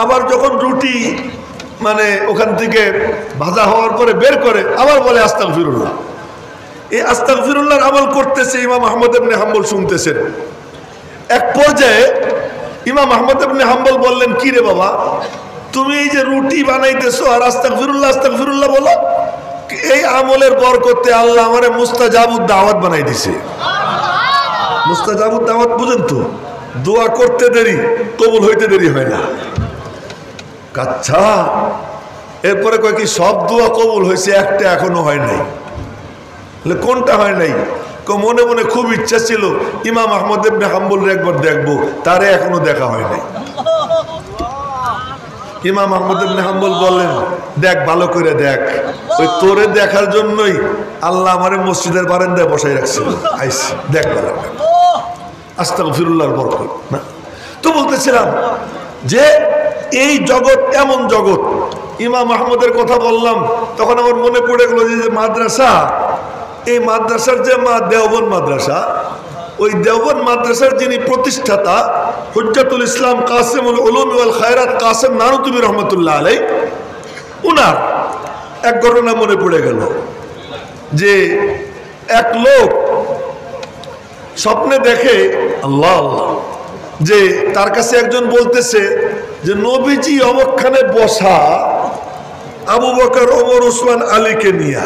আবার যখন রুটি মানে ওখান থেকে ভাজা হওয়ার পরে বের করে, আবার বলে আস্তাগফিরুল্লাহ। এই আস্তাগফিরুল্লাহর আমল করতেছে, ইমাম আহমদ ইবনে হাম্বল শুনতেছেন। এক পর্যায়ে ইমাম আহমদ ইবনে হাম্বল বললেন, কি রে বাবা, তুমি এই যে রুটি বানাইতেছো আর আস্তাগফিরুল্লাহ আস্তাগফিরুল্লাহ বলো, এই আমলের বরকতে আল্লাহ আমারে মুস্তাজাবুদ দাওয়াত বানাই দিছে। মুস্তাজাবুদ দাওয়াত বুঝেন তো, দোয়া করতে দেরি, কবুল হইতে দেরি হয় না। আচ্ছা, এরপরে কয় কি সব দোয়া কবুল হয়েছে, একটা এখনো হয় নাই। কোনটা হয় নাই? মনে মনে খুব ইচ্ছা ছিল ইমাম আহমদ ইবনে হাম্বলের একবার দেখবো, তারে এখনো দেখা হয় নাই। ইমাম আহমদ ইবনে হাম্বল বললেন, দেখ ভালো করে দেখ, ওই তোরে দেখার জন্যই আল্লাহ আমারে মসজিদের বারান্দায় বসাই রাখছে, আইসি দেখ ভালো করে। আস্তাগফিরুল্লাহর বরকত না। তো বলতেছিলাম যে এই জগৎ এমন জগৎ, ইমাম আহমদের কথা বললাম, তখন আমার মনে পড়ে গেল যে মাদ্রাসা, এই মাদ্রাসার যে দেওবন্দ মাদ্রাসা, ওই দেওবন্দ মাদ্রাসার যিনি প্রতিষ্ঠাতা হুজ্জাতুল ইসলাম কাসেমুল উলুম ওয়াল খায়রাত কাসেম নানুতুবি রহমতুল্লাহ আলাইহি, উনার এক ঘটনা মনে পড়ে গেল যে এক লোক স্বপ্নে দেখে, আল্লাহ আল্লাহ, যে তার কাছে একজন বলতেছে যে নবীজি অমুকখানে বসা আবু বকর ওমর ওসমান আলীকে নিয়ে,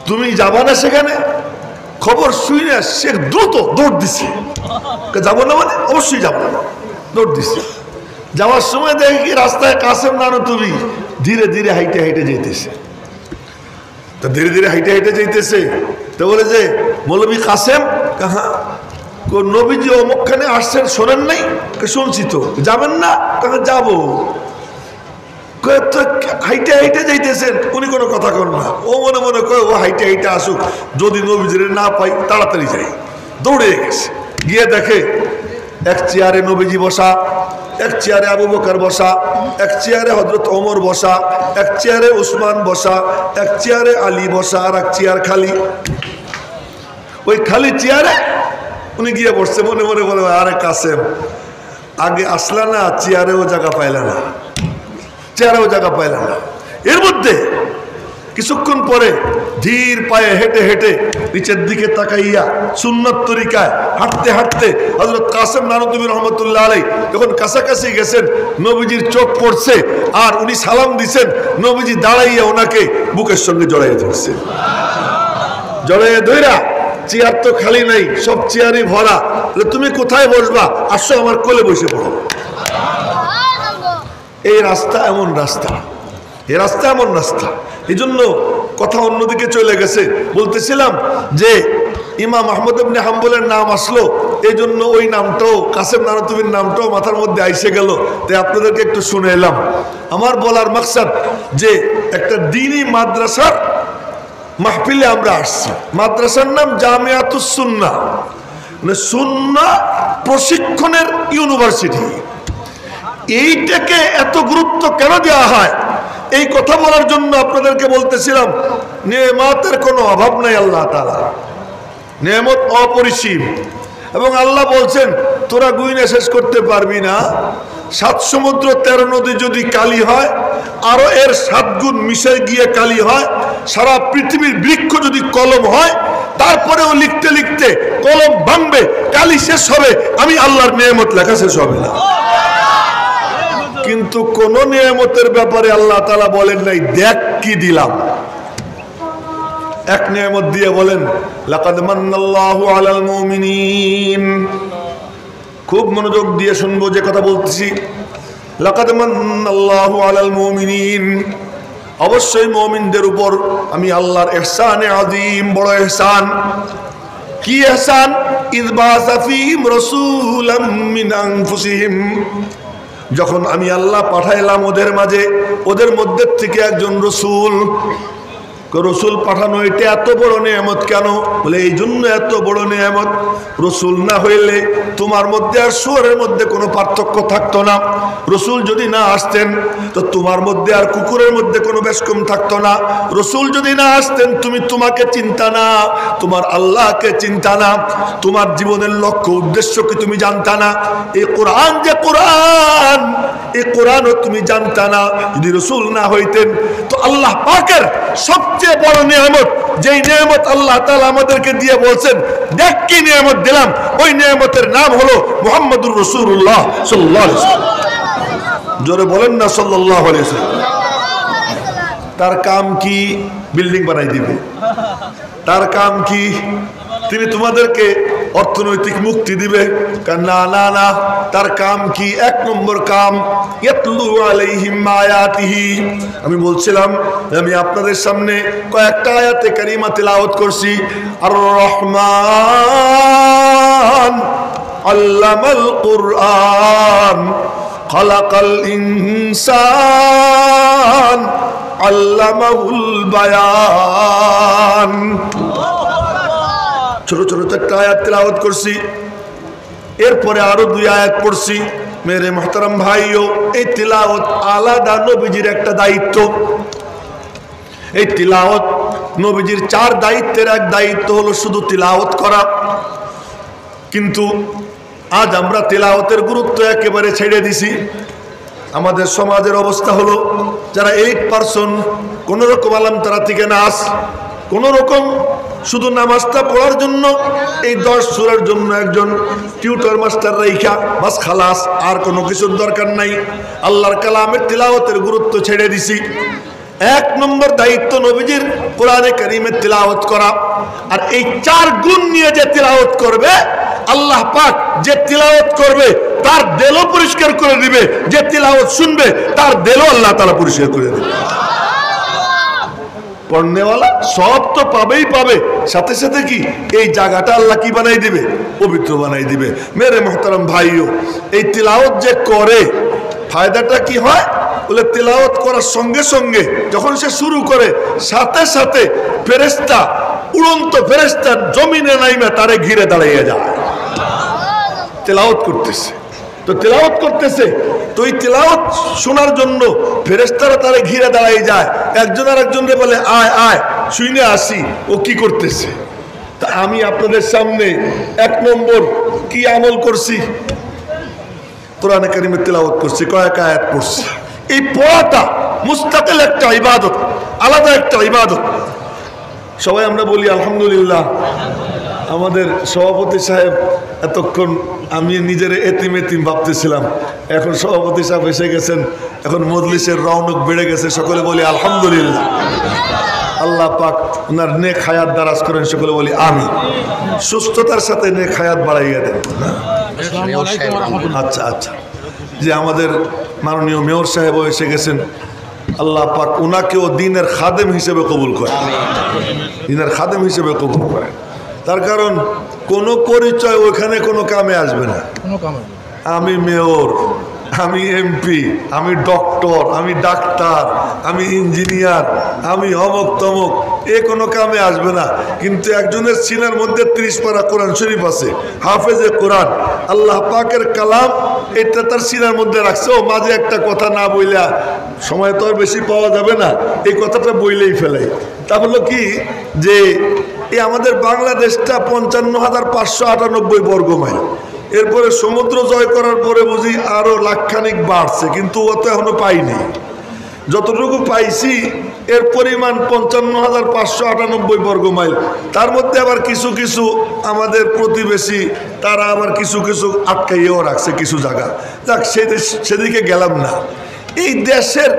তুমি যাবা না সেখানে? খবর শুনে সে দ্রুত দৌড় দিছে, যাবো না মানে অবশ্যই যাবো, দৌড় দিছে। যাওয়ার সময় দেখে কি রাস্তায় কাসেম নানুতুবি ধীরে ধীরে হাইটে হাইটে যেতেছে। তো ধীরে ধীরে হাইটে হাইটে যেতেছে, তো বলে যে মৌলভী কাসেম কাহা, নবীজি অমুকখানে আসছেন শোনেন নাই? শুনছি তো, যাবেন না? কাহা যাবো। হাইটে হাইটে যাইতেছেন, উনি কোনো কথা করেন না। ও মনে মনে কয় ও হাইটে হাইটে আসুক, যদি নবীজিরে না পাই তাড়াতাড়ি যাই। দৌড়ে গেছে, গিয়ে দেখে এক চেয়ারে নবীজি বসা, এক চেয়ারে আবু বকর বসা, এক চেয়ারে হযরত ওমর বসা, এক চেয়ারে উসমান বসা, এক চেয়ারে আলী বসা, আর এক চেয়ার খালি। ওই খালি চেয়ারে উনি গিয়ে বসছে, মনে মনে বলে, আরে কাসেম, আগে আসলা না, চেয়ারেও জায়গা পাইলা না, চেয়ারেও জায়গা পাইলা না। এর মধ্যে কিছুক্ষণ পরে ধীর পায়ে হেঁটে হেঁটে নিচের দিকে তাকাইয়া সুন্নত তরিকায় হাঁটতে হাঁটতে হযরত কাসেম নানুতুবি রহমতুল্লাহ আলাইহি যখন কাছাকাছি গেছেন, নবীজির চোখ পড়ছে আর উনি সালাম দিছেন। নবীজি দাঁড়াইয়া ওনাকে বুকের সঙ্গে জড়াইয়া ধরছে। জড়াইয়া ধইরা, চেয়ার তো খালি নাই, সব চেয়ারই ভরা, তুমি কোথায় বসবা? আসো আমার কোলে বসে পড়ো। এই রাস্তা এমন রাস্তা, এই রাস্তা এমন রাস্তা। এই জন্য কথা অন্যদিকে চলে গেছে। বলতেছিলাম যে ইমাম আহমদ ইবনে হাম্বলের নাম আসলো, এই জন্য ওই নামটাও, কাসেম নানুতুবির নামটাও মাথার মধ্যে আইসে গেল। তাই আপনাদেরকে একটু শুনে এলাম। আমার বলার মাকসাদ যে একটা দ্বীনি মাদ্রাসার মাহফিলে আমরা আসছি। মাদ্রাসার নাম জামিয়াতুস সুন্নাহ, মানে সুন্নাহ প্রশিক্ষণের ইউনিভার্সিটি। এইটাকে এত গুরুত্ব কেন দেওয়া হয়, এই কথা বলার জন্য আপনাদেরকে বলতেছিলাম। নেয়ামতের কোনো অভাব নাই আল্লাহ তাআলা, নেয়ামত অপরিসীম। এবং আল্লাহ বলছেন, তোরা গুইনা শেষ করতে পারবি না। 7 সমুদ্র 13 নদী যদি কালি হয়, আরো এর 7 গুণ মিশে গিয়ে কালি হয়। সারা পৃথিবীর বৃক্ষ যদি কলম হয়, তারপরেও লিখতে লিখতে কলম ভাঙবে, কালি শেষ হবে, আমি আল্লাহর নেয়ামত লেখা শেষ হবে না। কিন্তু কোন নিয়ামতের ব্যাপারে আল্লাহ তাআলা বলেন নাই দেখ কি দিলাম। এক নিয়ামত দিয়ে বলেন, লাকাদ মান্নাল্লাহু আলাল মুমিনিন। খুব মনোযোগ দিয়ে শুনবো যে কথা বলতেছি। লাকাদ মান্নাল্লাহু আলাল মুমিনিন, অবশ্যই মুমিনদের উপর আমি আল্লাহর ইহসানে আযীম, বড় ইহসান। কি ইহসান? ইয বাআসা ফীহিম রাসূলাম মিন আনফুসিহিম, যখন আমি আল্লাহ পাঠাইলাম ওদের মাঝে, ওদের মধ্যে থেকে একজন রসুল। রসুল পাঠানো এটা এত বড় নিয়ামত কেন? বলে এই জন্য এত বড় নিয়ামত, রসুল না হইলে তোমার মধ্যে আর শুয়োরের মধ্যে কোনো পার্থক্য থাকতো না। রসুল যদি না আসতেন তো তোমার মধ্যে আর কুকুরের মধ্যে কোনো বেশকম থাকতো না। রসুল যদি না আসতেন তুমি তোমাকে চিন্তা না, তোমার আল্লাহকে চিন্তা না, তোমার জীবনের লক্ষ্য উদ্দেশ্য কি তুমি জানতা না। এই কোরআন যে কোরআন, এই কোরআনও তুমি জানতা না, যদি রাসূল না হইতেন। তো আল্লাহ পাকের সবচেয়ে বড় নিয়ামত, যেই নিয়ামত আল্লাহ তাআলা আমাদেরকে দিয়ে বলছেন দেখ কি নিয়ামত দিলাম, ওই নিয়ামতের নাম হলো মুহাম্মদুর রাসূলুল্লাহ সাল্লাল্লাহু আলাইহি ওয়াসাল্লাম। জোরে বলেন না সাল্লাল্লাহু আলাইহি ওয়াসাল্লাম। তার কাম কি? বিল্ডিং বানাই দিবে। তার কাম কি? তিনি তোমাদেরকে অর্থনৈতিক মুক্তি দিবে। না না না, তার কাম কি? এক নম্বর কাম ইয়াতলু আলাইহিম আয়াতিহি। আমি বলছিলাম আমি আপনাদের সামনে কয়েকটা আয়াতে কারিমা তিলাওয়াত করছি। আর রহমান আল্লামাল কুরআন খালাকাল ইনসান আল্লামাহুল বায়ান। ছোট ছোট চারটা আয়াত তিলাওয়াত করছি, এরপরে আরো 2 আয়াত পড়ছি। মেরে মুহতারাম ভাইও, এই তিলাওয়াত আলাদা নবীজির একটা দায়িত্ব। এই তিলাওয়াত নবীজির 4 দায়িত্বের এক দায়িত্ব হলো শুধু তিলাওয়াত করা। কিন্তু আজ আমরা তিলাওয়াতের গুরুত্ব একেবারে ছেড়ে দিছি। আমাদের সমাজের অবস্থা হলো যারা 8% কোন রকম আলাম তারা থেকে নাস, কোন রকম শুধু নামাজটা পড়ার জন্য এই 10 সূরার জন্য একজন টিউটর মাস্টার রাইখা বাস খালাস, আর কোনো কিছুর দরকার নাই। আল্লাহর কালামের তিলাওয়াতের গুরুত্ব ছেড়ে দিছি। 1 নম্বর দায়িত্ব নবীজির কোরআনে কারীমের তিলাওয়াত করা। আর এই 4 গুণ নিয়ে যে তিলাওয়াত করবে, আল্লাহ পাক যে তিলাওয়াত করবে তার দিলও পরিষ্কার করে দিবে, যে তিলাওয়াত শুনবে তার দিলও আল্লাহ তাআলা পরিষ্কার করে দিবে। পড়নেওয়ালা সব তো পাবেই পাবে, সাথে সাথে কি এই জায়গাটা আল্লাহ কি বানাই দিবে? পবিত্র বানাই দিবে। মেরে মুহতারাম ভাইও, এই তিলাওয়াত যে করে ফায়দাটা কি হয়? বলে তিলাওয়াত করার সঙ্গে সঙ্গে যখন সে শুরু করে, সাথে সাথে ফেরেশতা, উড়ন্ত ফেরেশতা জমিনে নাইমে তারে ঘিরে দাঁড়িয়ে যায়। তিলাওয়াত করতেছে তো তিলাওয়াত করতেছে, তো এই তিলাওয়াত শোনার জন্য ফেরেশতারা তারে ঘিরে দাঁড়িয়ে যায়। একজন আর একজনকে বলে আয় আয় শুনে আসি ও কি করতেছে। তা আমি আপনাদের সামনে 1 নম্বর কি আমল করছি? কোরআনে কারীমের তিলাওয়াত করছি, কয়েক আয়াত পড়ছি। এই পড়াটা মুস্তাকিল একটা ইবাদত, আলাদা একটা ইবাদত। সবাই আমরা বলি আলহামদুলিল্লাহ। আমাদের সভাপতি সাহেব এতক্ষণ আমি নিজের এতিম এতিম ভাবতেছিলাম, এখন সভাপতি সাহেব এসে গেছেন, এখন মজলিসের রৌনক বেড়ে গেছে। সকলে বলি আলহামদুলিল্লাহ। আল্লাহ পাক ওনার নেক হায়াত দারাজ করেন, সকলে বলি আমিন। সুস্থতার সাথে নেক হায়াত বাড়াইয়া দেন। আচ্ছা আচ্ছা, যে আমাদের মাননীয় মেয়র সাহেবও এসে গেছেন, আল্লাহ পাক ওনাকেও দিনের খাদেম হিসেবে কবুল করেন, দিনের খাদেম হিসেবে কবুল করেন। তার কারণ কোনো পরিচয় ওখানে কোনো কামে আসবে না। আমি মেয়র, আমি এমপি, আমি ডক্টর, আমি ডাক্তার, আমি ইঞ্জিনিয়ার, আমি অমক তমক, এ কোনো কামে আসবে না। কিন্তু একজনের সিনার মধ্যে 30 পারা কোরআন শরীফ আছে, হাফেজে কোরআন, আল্লাহ পাকের কালাম, এটা তার সিনার মধ্যে রাখছে। ও মাঝে একটা কথা না বইলা, সময় তো আর বেশি পাওয়া যাবে না, এই কথাটা বইলেই ফেলাই। তা হলো কি যে এই আমাদের বাংলাদেশটা 55,598 বর্গ মাইল। এরপরে সমুদ্র জয় করার পরে বুঝি আরো লাখখানিক বাড়ছে, কিন্তু ও তো এখনো পাইনি। যতটুকু পাইছি এর পরিমাণ 55,598 বর্গ মাইল। তার মধ্যে আবার কিছু কিছু আমাদের প্রতিবেশী, তারা আবার কিছু কিছু আটকাইয়েও রাখছে কিছু জায়গা। যাক, সেদিকে গেলাম না। এই দেশের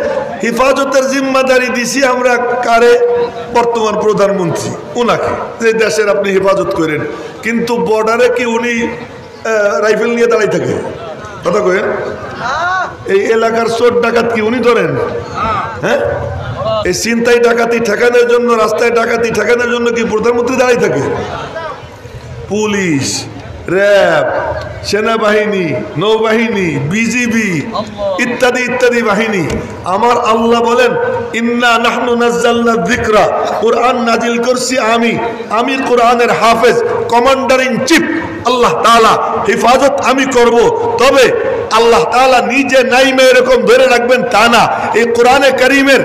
হেফাজতের জিম্মাদারি দিছি আমরা কারে? বর্তমান প্রধানমন্ত্রী, ওনাকে, যে দেশের আপনি হেফাজত করেন। কিন্তু বর্ডারে কি উনি রাইফেল নিয়ে দাঁড়াই থাকে? কথা কয়েন। এই এলাকার চোর ডাকাত কি উনি ধরেন? হ্যাঁ, এই ছিনতাই ডাকাতি ঠেকানোর জন্য, রাস্তায় ডাকাতি ঠেকানোর জন্য কি প্রধানমন্ত্রী দাঁড়াই থাকে? পুলিশ, র্যাব, সেনাবাহিনী, নৌবাহিনী, বিজিবি ইত্যাদি ইত্যাদি বাহিনী। আমার আল্লাহ বলেন ইন্না নাহনু নাযালনা যিকরা, কুরআন নাজিল করছি আমি কোরআনের হাফেজ, কমান্ডার ইন চিফ। আল্লাহ তাআলা হেফাজত আমি করব। তবে আল্লাহ তাআলা নিজে নাইমে এরকম ধরে রাখবেন তা না। এই কোরআনে কারীমের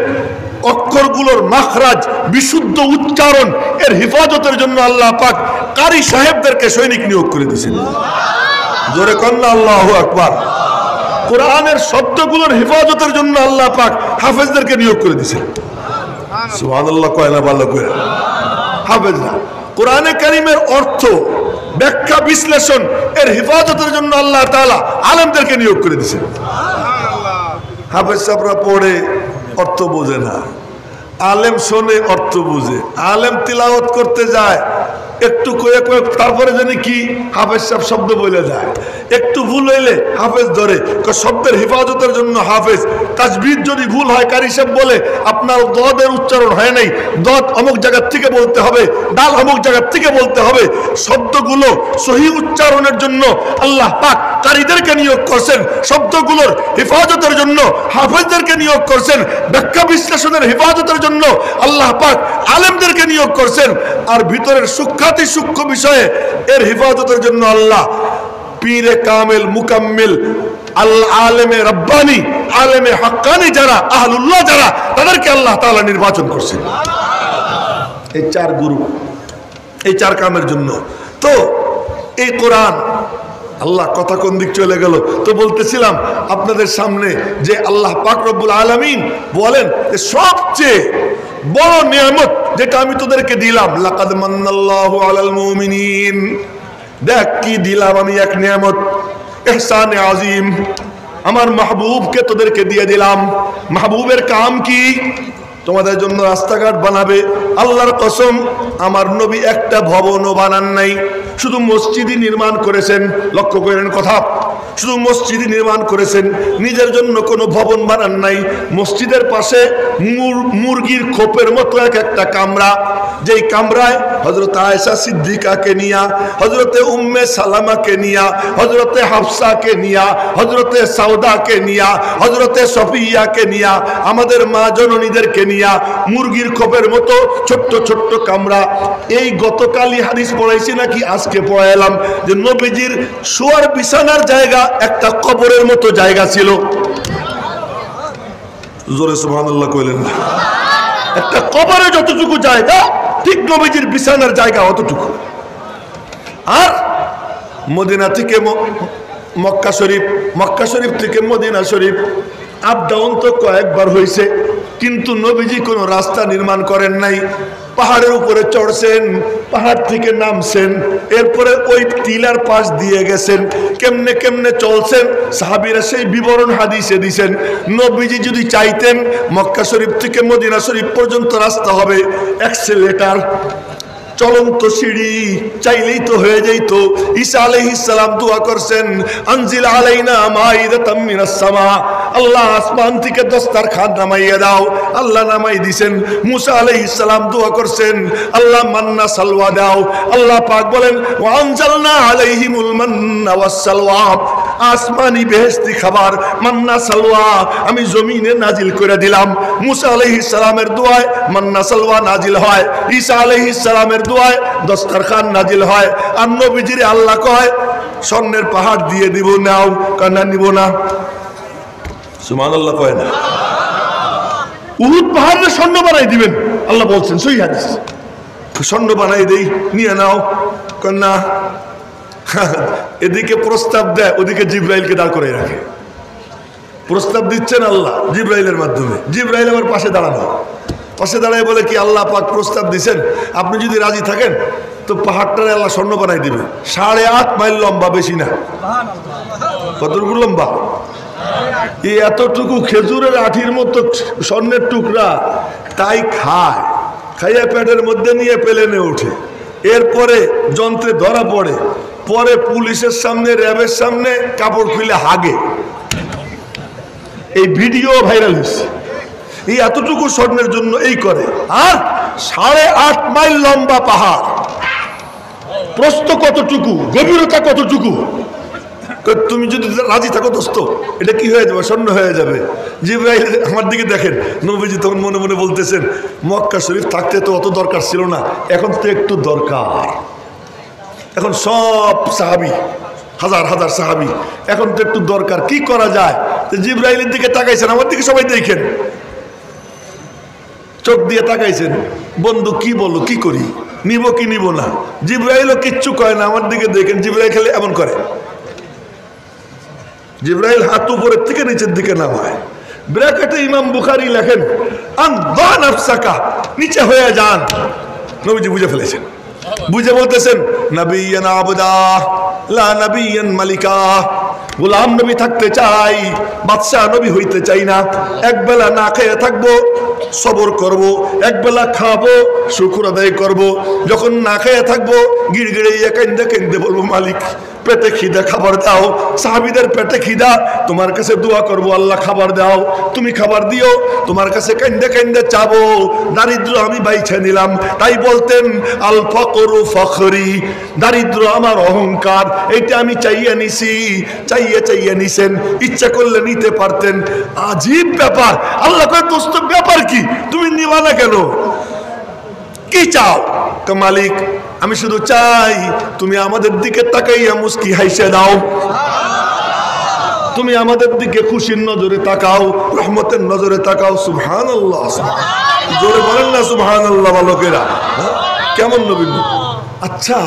অক্ষরগুলোর মাখরাজ, বিশুদ্ধ উচ্চারণ, এর হেফাজতের জন্য আল্লাহ পাক কারি সাহেবদেরকে সৈনিক নিয়োগ করে দিয়েছেন। জোরে কন্না আল্লাহু আকবার। কোরআনের শব্দগুলোর হেফাজতের জন্য আল্লাহ পাক হাফেজদেরকে নিয়োগ করে দিয়েছেন। সুবহানাল্লাহ কয় না ভালো করে? হাফেজরা কোরআনে কারীমের অর্থ ব্যাখ্যা বিশ্লেষণ এর হেফাজতের জন্য আল্লাহ তাআলা আলেমদেরকে নিয়োগ করে দিয়েছেন। হাফেজ সাহেবরা পড়ে অর্থ বোঝে না, আলেম শোনে অর্থ বুঝে। আলেম তিলাওয়াত করতে যায়, একটু কয়ে কয়ে তারপরে জানি কি হাফেজ সাহেব শব্দ বলে যায়, একটু ভুল হইলে হাফেজ ধরে শব্দের হেফাজতের জন্য হাফেজ। তাজবিদ যদি ভুল হয় কারি সাহেব বলে আপনার দদের উচ্চারণ হয় নাই, দদ অমুক জায়গার থেকে বলতে হবে, ডাল অমুক জায়গার থেকে বলতে হবে। শব্দগুলো সহি উচ্চারণের জন্য আল্লাহ পাক কারীদেরকে নিয়োগ করছেন, শব্দগুলোর হেফাজতের জন্য হাফেজদেরকে নিয়োগ করছেন, ব্যাখ্যা বিশ্লেষণের হেফাজতের জন্য আল্লাহ পাক আলেমদেরকে নিয়োগ করছেন। আর ভিতরের সূক্ষ্মাতি সূক্ষ্ম বিষয়ে এর হেফাজতের জন্য আল্লাহ পীরে কামেল মুকাম্মিল আল্লাহ আলেমে রব্বানি আলেমে হাক্কানি যারা আহলুল্লাহ যারা তাদেরকে আল্লাহ তাআলা নির্বাচন করছেন এই চার গুরু, এই চার কামের জন্য। তো এই কোরআন আল্লাহ কথা কোন দিক চলে গেল, তো বলতেছিলাম আপনাদের সামনে যে আল্লাহ পাক রব্বুল আলামিন বলেন যে সবচেয়ে বড় নিয়ামত যেটা আমি তোদেরকে দিলাম, লাকাদ মান্নাল্লাহু আলাল মুমিনিন, দেখ কি দিলাম আমি এক নিয়ামত, ইহসানে আজিম, আমার মাহবুবকে তোদেরকে দিয়ে দিলাম। মাহবুবের কাম কি? তোমাদের জন্য রাস্তাঘাট বানাবে। আল্লাহর কসম আমার নবী একটা ভবনও বানান নাই, শুধু মসজিদই নির্মাণ করেছেন। লক্ষ্য করেন কথা, শুধু মসজিদই নির্মাণ করেছেন, নিজের জন্য কোনো ভবন বানান নাই। মসজিদের পাশে মুরগির খোপের মতো একটা কামরা, যেই কামরায় হযরত আয়েশা সিদ্দিকাকে নিয়া, হযরতে উম্মে সালামাকে নিয়া, হযরতে হাফসাকে নিয়া, হযরতে সাউদাকে নিয়া, হযরতে সফিয়াকে নিয়া, আমাদের মা জননীদেরকে নিয়া মুরগির খোপের মতো ছোট্ট ছোট্ট কামরা। এই গতকালই হাদিস পড়াইছি নাকি আজকে পড়াইলাম যে নবীজির শোয়ার বিছানার জায়গা একটা কবরের মতো জায়গা ছিল। জোরে সুবহানাল্লাহ কইলেন না? একটা কবরে যতটুকু জায়গা ঠিক নবীজির বিছানার জায়গা অতটুকু। আর মদিনা থেকে মক্কা শরীফ, মক্কা শরীফ থেকে মদিনা শরীফ আপ ডাউন তো কয়েকবার হয়েছে, কিন্তু নবীজি কোনো রাস্তা নির্মাণ করেন নাই। পাহাড়ের উপরে চড়ছেন, পাহাড় থেকে নামছেন, এরপরে ওই টিলার পাশ দিয়ে গেছেন, কেমনে কেমনে চলছেন সাহাবীরা সেই বিবরণ হাদিসে দিছেন। নবীজি যদি চাইতেন মক্কা শরীফ থেকে মদিনা শরীফ পর্যন্ত রাস্তা হবে এক্সেলেটার, চলন্ত সিঁড়ি, চাইলেই তো হয়ে যেত। ঈসা আলাইহিস সালাম দোয়া করছেন, আনজিল আলাইনা মাইদাতাম মিনাস সামা, আল্লাহ আসমান থেকে দস্তরখান নামাইয়া দাও। আল্লাহ নামাই দিবেন। মুসা আলাইহিস সালাম দোয়া করছেন, আল্লাহ মান্না সালওয়া দাও। আল্লাহ পাক বলেন, ওয়া আনজালনা আলাইহিমুল মান্না ওয়াস সালওয়া, আসমানি বেহেশতি খাবার মান্না সালওয়া আমি জমিনে নাজিল করে দিলাম। মুসা আলাইহিস সালামের দোয়ায় মান্না সালওয়া নাজিল হয়, ঈসা আলাইহিস সালামের দোয়ায় দস্তরখান নাজিল হয়। আর নবীজির আল্লাহ কয় স্বর্ণের পাহাড় দিয়ে দিব, নাও। কান্না নিব না, সুবহানাল্লাহ কয় না? উহুদ পাহাড়ে স্বর্ণ বানাই দিবেন আল্লাহ বলছেন, সহিহ হাদিস। স্বর্ণ বানাই দেই, নিয়ে নাও। কন্যা এদিকে প্রস্তাব দেয়, ওদিকে জিব্রাইলকে দাঁড় করে রাখে। প্রস্তাব দিচ্ছেন আল্লাহ জিব্রাইলের মাধ্যমে, জিব্রাইল আমার পাশে দাঁড়ানো, পাশে দাঁড়ায় বলে কি, আল্লাহ পাক প্রস্তাব দিচ্ছেন, আপনি যদি রাজি থাকেন তো পাহাড়টারে আল্লাহ স্বর্ণ বানাই দিবে। 8.5 মাইল লম্বা, বেশি না। কতটুকু লম্বা? এই এতটুকু খেজুরের আঠির মতো স্বর্ণের টুকরা, তাই খায়, খাইয়া পেটের মধ্যে নিয়ে প্লেনে ওঠে। এরপরে যন্ত্রে ধরা পড়ে, পরে পুলিশের সামনে, র্যাবের সামনে কাপড় খুলে হাগে। এই ভিডিও ভাইরাল হয়েছে। এই এতটুকু স্বর্ণের জন্য এই করে। আর 8.5 মাইল লম্বা পাহাড়, প্রস্থ কতটুকু, গভীরতা কতটুকু। তুমি যদি রাজি থাকো দোস্ত, এটা কি হয়ে যাবে, স্বর্ণ হয়ে যাবে। জিব্রাইল আমার দিকে দেখেন, নবীজি তখন মনে মনে বলতেছেন, মক্কা শরীফ থাকতে তো অত দরকার ছিল না, এখন তো একটু দরকার। এখন সব সাহাবী, হাজার হাজার সাহাবী, এখন তো একটু দরকার, কি করা যায়। তো জিব্রাইলের দিকে তাকাইছেন, আমার দিকে সবাই দেখেন, চোখ দিয়ে তাকাইছেন, বন্ধু কি বলো, কি করি, নিব কি নিব না। জিব্রাইলও কিচ্ছু কয় না, আমার দিকে দেখেন। জিব্রাইল খেলে এমন করে, জিবরাইল হাত উপরের থেকে নিচের দিকে নামায়। ব্র্যাকেটে ইমাম বুখারী লেখেন আনদা নাফসাকা, নিচে হয়ে যান। নবীজি বুঝে ফেলেছেন, বুঝে বলতেছেন নবিয়ান আবদা লা নবিয়ান মালিকা, গোলাম নবী থাকতে চাই, বাদশাহ নবী হইতে চাই না। একবেলা না খেয়ে থাকবো, সবর করব, একবেলা খাবো, শুকর আদায় করব। যখন না খেয়ে থাকবো গিড়গিড়ে কেন্দে কেন্দে বলবো মালিক পেটে খিদা, খাবার দাও। সাহাবীদের পেটে খিদা, তোমার কাছে দোয়া করব আল্লাহ খাবার দাও, তুমি খাবার দিও। তোমার কাছে কেন্দে কেন্দে চাবো, দারিদ্র আমি বাইছে নিলাম। তাই বলতেন আল ফকরু ফখরি, দারিদ্র আমার অহংকার, এইটা আমি চাইয়ে নিছি। চাইয়ে চাইয়ে নিছেন, ইচ্ছা করলে নিতে পারতেন। আজীব ব্যাপার। আল্লাহ কয় দোস্ত ব্যাপার কি, তুমি নিবা না কেন? কি চাও? তো মালিক আমি শুধু চাই তুমি আমাদের দিকে তাকাইয়া মুস্কি হাইসে দাও, তুমি আমাদের দিকে খুশির নজরে তাকাও, রহমতের নজরে তাকাও। সুবহানাল্লাহ, জোরে বলেন না সুবহানাল্লাহ বালকেরা। কেমন নবী? আচ্ছা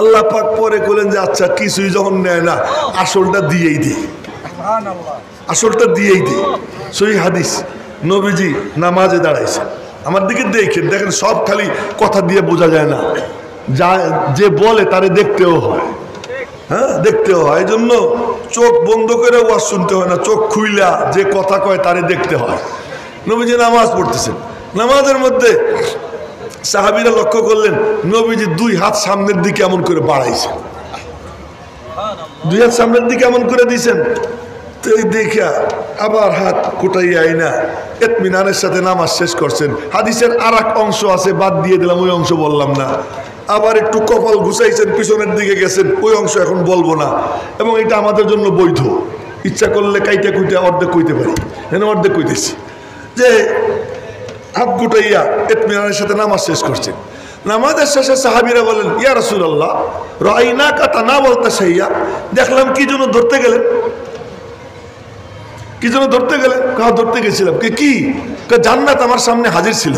আল্লাহ পাক পরে বলেন যে আচ্ছা কিছুই যখন নেয় না, আসলটা দিয়েই দে, আসলটা দিয়েই দে। সহি হাদিস, নবীজি নামাজে দাঁড়াইছে, আমার দিকে দেখেন, দেখেন সব খালি কথা দিয়ে বোঝা যায় না, যা যে বলে তারে দেখতেও হয়। হ্যাঁ, দেখতেও হয়। এই জন্য চোখ বন্ধ করে ওয়াজ শুনতে হয় না, চোখ খুইলা যে কথা কয় তারে দেখতে হয়। নবীজি নামাজ পড়তেছেন, নামাজের মধ্যে সাহাবীরা লক্ষ্য করলেন নবীজি দুই হাত সামনের দিকে এমন করে বাড়াইছেন, দুই হাত সামনের দিকে এমন করে দিয়েছেন। তো এই দেখা আবার হাত কুটাইয়া আইনা ইতমিনানের সাথে নামাজ শেষ করছেন। হাদিসের আর এক অংশ আছে, বাদ দিয়ে দিলাম, ওই অংশ বললাম না। আবার একটু কপাল ঘুষাইছেন, পিছনের দিকে গেছেন, ওই অংশ এখন বলবো না। এবং এটা আমাদের জন্য বৈধ, ইচ্ছা করলে কাইটা কুইটা অর্ধেক কইতে পারি, এনে অর্ধেক কইতেছি। যে হাত গুটাইয়া ইতমিনানের সাথে নামাজ শেষ করছেন। নামাজের শেষে সাহাবীরা বলেন ইয়া রাসূলুল্লাহ রাইনা কাতা না বলতে সাইয়া, দেখলাম কি জন্য ধরতে গেলেন, কি জন্য ধরতে গেলেন? কাহা ধরতে গেছিলাম। কি? জান্নাত আমার সামনে হাজির ছিল।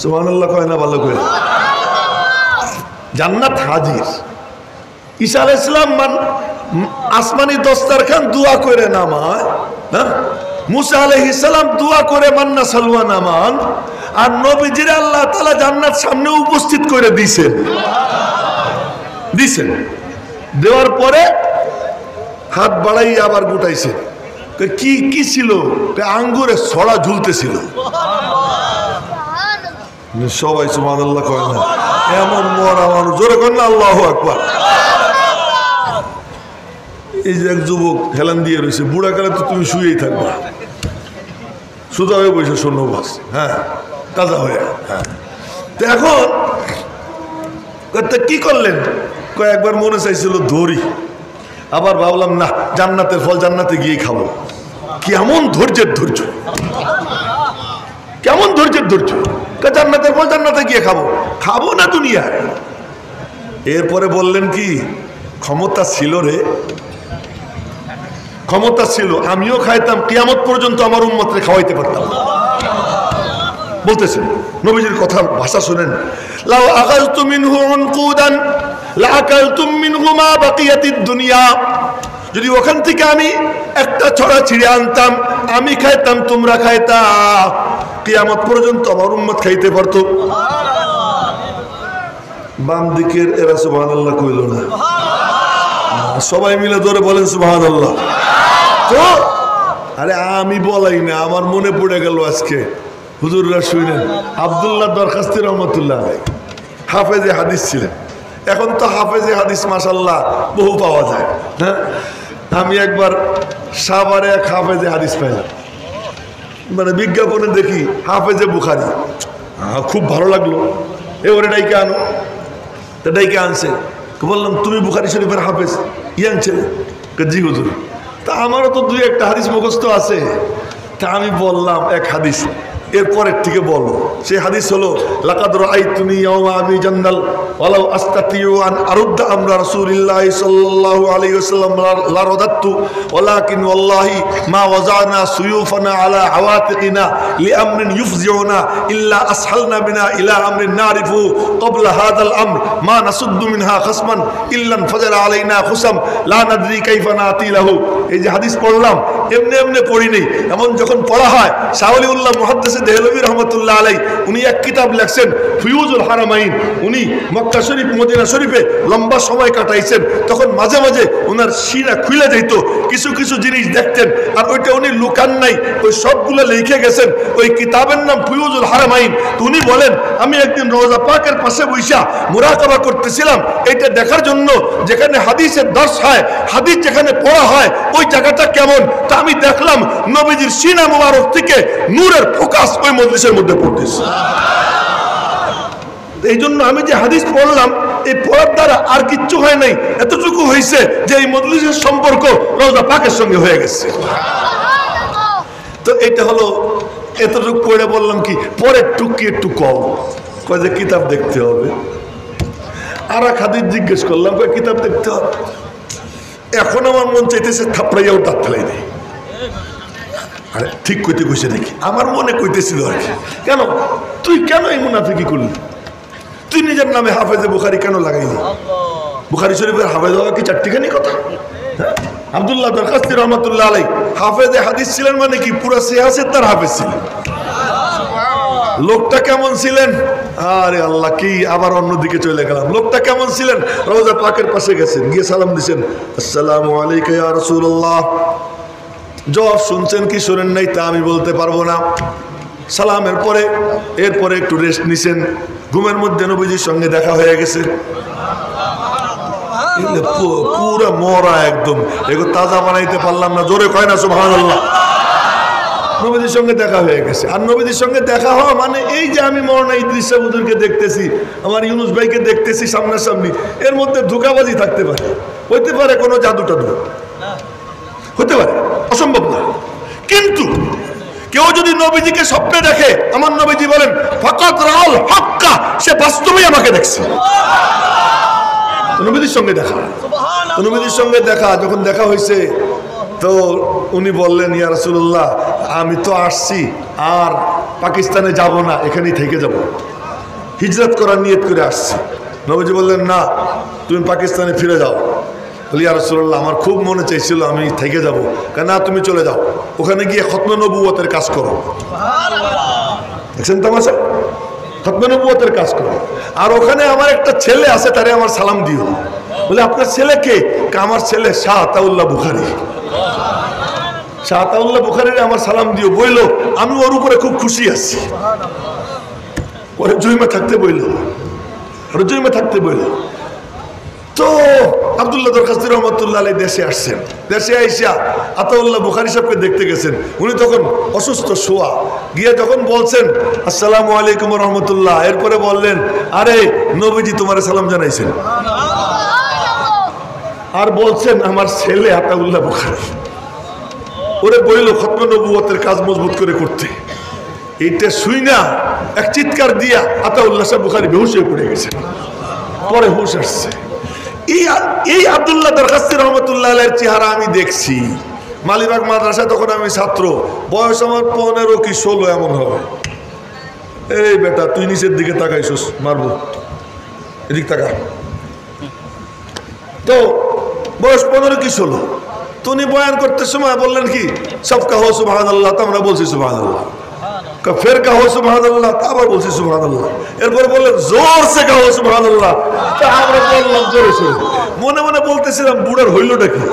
সুবহানাল্লাহ কয় না ভালো করে? জান্নাত হাজির। ঈসা আলাইহিস সালাম আসমানি দস্তরখান দোয়া করে নামায় না, মুসা আলাইহিস সালাম দোয়া করে মান্না সালওয়া নামান, আর নবীজির আল্লাহ তাআলা জান্নাত সামনে উপস্থিত করে দিয়েছেন। দিছেন, দেওয়ার পরে হাত বাড়াই আবার গুটাইছে। কি কি ছিল? আঙ্গুরে ছড়া ঝুলতেছিল। সবাই সুবহানাল্লাহ কয় না? এমন মরা মানুষ, জোরে কর না আল্লাহু আকবার। এই যে এক যুবক হেলান দিয়ে রয়েছে, বুড়া কালে তো তুমি শুয়েই থাকবা, সোজা হয়ে বসে শোনো বাস, হ্যাঁ তাজা হয়ে। হ্যাঁ, তো এখন কি করলেন? একবার মনে চাইছিল ধরি, আবার ভাবলাম না, জান্নাতের ফল জান্নাতে গিয়ে খাবো। কেমন ধৈর্যের ধৈর্য, কেমন ধৈর্যের ধৈর্য! জান্নাতের ফল জান্নাতে গিয়ে খাবো, খাবো না দুনিয়ায়। এরপরে বললেন কি ক্ষমতা ছিল রে, ক্ষমতা ছিল, আমিও খাইতাম, কিয়ামত পর্যন্ত আমার উম্মতরে খাওয়াইতে পারতাম। বলতেছেন নবীজির কথার ভাষা শুনেন, লাউ আকালতু মিনহু উনকুদান লাআকালতুম মিনহু মা বাকিয়াতিদ দুনিয়া, যদি ওখান থেকে আমি একটা ছড়া ছিঁড়ে আনতাম, আমি খাইতাম, তোমরা খাইতা, কিয়ামত পর্যন্ত আমার উম্মত খাইতে পারতো। বাম দিকের এরা সুবহানাল্লাহ কইল না, সবাই মিলে ধরে বলেন সুবহানাল্লাহ। তো আরে আমি বলাই না, আমার মনে পড়ে গেল আজকে হুজুররা শুনেন, আব্দুল্লাহ দরখাস্তি রহমতুল্লাহ হাফেজে হাদিস ছিলেন। এখন তো হাফেজে হাদিস মাশাআল্লাহ বহু পাওয়া যায়। হ্যাঁ, আমি একবার সাভারে এক হাফেজে হাদিস পাইলাম, মানে বিজ্ঞাপনে দেখি হাফেজে বুখারী, খুব ভালো লাগলো। এবারে ডাইকে আনো, তা ডাইকে আনছে, বললাম তুমি বুখারী শরীফের হাফেজ? ইয়াং ছেলে, জি হুজুর। তা আমারও তো দুই একটা হাদিস মুখস্থ আছে। তা আমি বললাম এক হাদিস, এরপরের থেকে বলো। সেই হাদিস হলো লাকাদ রাআইতুনি ইয়াওমা আবি জান্নাল ওয়ালাউ আস্তাতিউ আন আরুদ্দা আমরা রাসূলিল্লাহি সাল্লাল্লাহু আলাইহি ওয়াসাল্লাম লা রাদাতু ওয়ালাকিন ওয়াল্লাহি মা ওয়াজানা সুয়ুফানা আলা আওয়াতিকিনা লিআমরিন ইউফজিউনা ইল্লা আসহালনা বিনা ইলা আমরিন নারিফু ক্বাবলা হাদাল আমর মা নাসুদ্দু মিনহা খাসমান ইল্লা ফাজারা আলাইনা খুসাম লা নাদরি কাইফা নাতি লাহু। এই যে হাদিস পড়লাম এমনি এমনি পড়ি নেই, এমন যখন পড়া হয় শাহ ওলিউল্লাহ মুহাদ্দিস দেহলভী রহমতুল্লাহ আলাই উনি এক কিতাব লেখছেন ফুয়ুজুল হারামাইন। উনি মক্কা শরীফ মদিনা শরীফে লম্বা সময় কাটাইছেন, তখন মাঝে মাঝে ওনার সিনা খুলে যেত, কিছু কিছু জিনিস দেখতেন, আর ওইটা উনি লুকান নাই, ওই সবগুলো লিখে গেছেন। ওই কিতাবের নাম ফুয়ুজুল হারামাইন। তো উনি বলেন আমি একদিন রওজা পাকের পাশে বইসা মুরাকাবা করতেছিলাম এটা দেখার জন্য যেখানে হাদিসের দর্শ হয়, হাদিস যেখানে পড়া হয় ওই জায়গাটা কেমন। তা আমি দেখলাম নবীজির সিনা মুবারক থেকে নূরের ফোকাস ওই মজলিসের মধ্যে পড়তেছে। এই জন্য আমি যে হাদিস পড়লাম এই পড়ার দ্বারা আর কিচ্ছু হয় নাই, এতটুকু হয়েছে যে এই মজলিসের সম্পর্ক রওজা পাকের সঙ্গে হয়ে গেছে। তো এটা হলো এতটুকু পড়ে বললাম কি পরের টুকি একটু কম কয় যে কিতাব দেখতে হবে। আর এক হাদিস জিজ্ঞেস করলাম কয় কিতাব দেখতে হবে। এখন আমার মন চাইতেছে থাপড়াইয়াও দাঁত ফেলাই দেয়। আরে ঠিক কইতে কইছে দেখি আমার মনে কইতেছিল আর কি, কেন তুই কেন এই মুনাফিকি করলি? তুই নিজের নামে হাফেজে বুখারী কেন লাগাইলি? বুখারী শরীফের হাফেজ হওয়া কি চারটিখানি কথা? আব্দুল্লাহ দরখাস্তি রহমতুল্লাহ আলাই হাফেজে হাদিস ছিলেন মানে কি পুরো সিয়াসেত তার হাফেজ ছিলেন। লোকটা কেমন ছিলেন? আরে আল্লাহ কি আবার অন্যদিকে চলে গেলাম। লোকটা কেমন ছিলেন? রওজা পাকের পাশে গেছেন, গিয়ে সালাম দিয়েছেন, আসসালামু আলাইকা ইয়া রাসূলুল্লাহ। জবাব শুনছেন কি শোনেন নাই তা আমি বলতে পারবো না। সালামের পরে এরপরে একটু রেস্ট নিছেন, ঘুমের মধ্যে নবীজির সঙ্গে দেখা হয়ে গেছে। পুরা মরা একদম, এগুলো তাজা বানাইতে পারলাম না, জোরে কয় না সুবহানাল্লাহ। নবীজির সঙ্গে দেখা হয়ে গেছে। আর নবীজির সঙ্গে দেখা হওয়া মানে এই যে আমি মৌলানা ইদ্রিস সাহেব হুজুরকে দেখতেছি, আমার ইউনুস ভাইকে দেখতেছি সামনাসামনি, এর মধ্যে ধোঁকাবাজি থাকতে পারে, হইতে পারে কোনো জাদু টাদু হতে পারে, অসম্ভব না। কিন্তু কেউ যদি নবীজিকে স্বপ্নে দেখে, আমার নবীজি বলেন ফাকাত রাআল হাক্কা, সে বাস্তবেই আমাকে দেখছে। নবীজির সঙ্গে দেখা, নবীজির সঙ্গে দেখা যখন দেখা হয়েছে তো উনি বললেন ইয়া রাসূলুল্লাহ আমি তো আসছি আর পাকিস্তানে যাব না, এখানেই থেকে যাব, হিজরত করার নিয়ত করে আসছি। নবীজি বললেন না তুমি পাকিস্তানে ফিরে যাও। ইয়া রাসূলুল্লাহ আমার খুব মনে চাইছিল আমি থেকে যাব, কেন না তুমি চলে যাও, ওখানে গিয়ে খতমে নবুয়তের কাজ করো। দেখছেন তামাশা, খতমে নবুয়তের কাজ করো। আর ওখানে আমার একটা ছেলে আছে, তারে আমার সালাম দিও। বলে আপনার ছেলে কে? আমার ছেলে শাহ আতাউল্লাহ বুখারী। শাহ আতাউল্লাহ বুখারীর আমার সালাম দিও। বইল আমি ওর উপরে খুব খুশি আছি। পরে জুইমা থাকতে বইল, জুইমা থাকতে বইল। তো আব্দুল্লাহ দরখাস্তি রহমতুল্লাহ আলাই দেশে আসছেন। দেশে আইসা আতাউল্লাহ বুখারী সাহেবকে দেখতে গেছেন। উনি তখন অসুস্থ শোয়া, গিয়ে যখন বলছেন আসসালামু আলাইকুম রহমতুল্লাহ, এরপরে বললেন আরে নবীজি তোমার সালাম জানাইছেন। আর বলছেন আমার ছেলে আতাউল্লাহ বুখারী, ওরে বইল খতমে নবুয়তের কাজ মজবুত করে করতে। এইটা শুই না এক চিৎকার দিয়া আতাউল্লাহ সাহেব বুখারী বেহুশ হয়ে পড়ে গেছে। পরে হুশ আসছে। এই আব্দুল্লাহ দরখাস্তি রহমতুল্লাহ আলাইহির চেহারা আমি দেখছি মালিবাগ মাদ্রাসায়, তখন আমি ছাত্র, বয়স আমার 15 কি 16 এমন হবে। এই বেটা তুই নিচের দিকে তাকাইছিস, মারবো, এদিক তাকা। তো বয়স 15 কি 16। তো উনি বয়ান করতে সময় বললেন কি সব কাহো সুবহানাল্লাহ, তো আমরা বলছি সুবহানাল্লাহ। ফের কাহো সুবহানাল্লাহ, আবার বলছি সুবহানাল্লাহ। এরপরে বললেন জোর সে কাহো সুবহানাল্লাহ, তা আমরা বললাম জোরে সোরে। মনে মনে বলতেছিলাম বুড়ার হইলটা কি,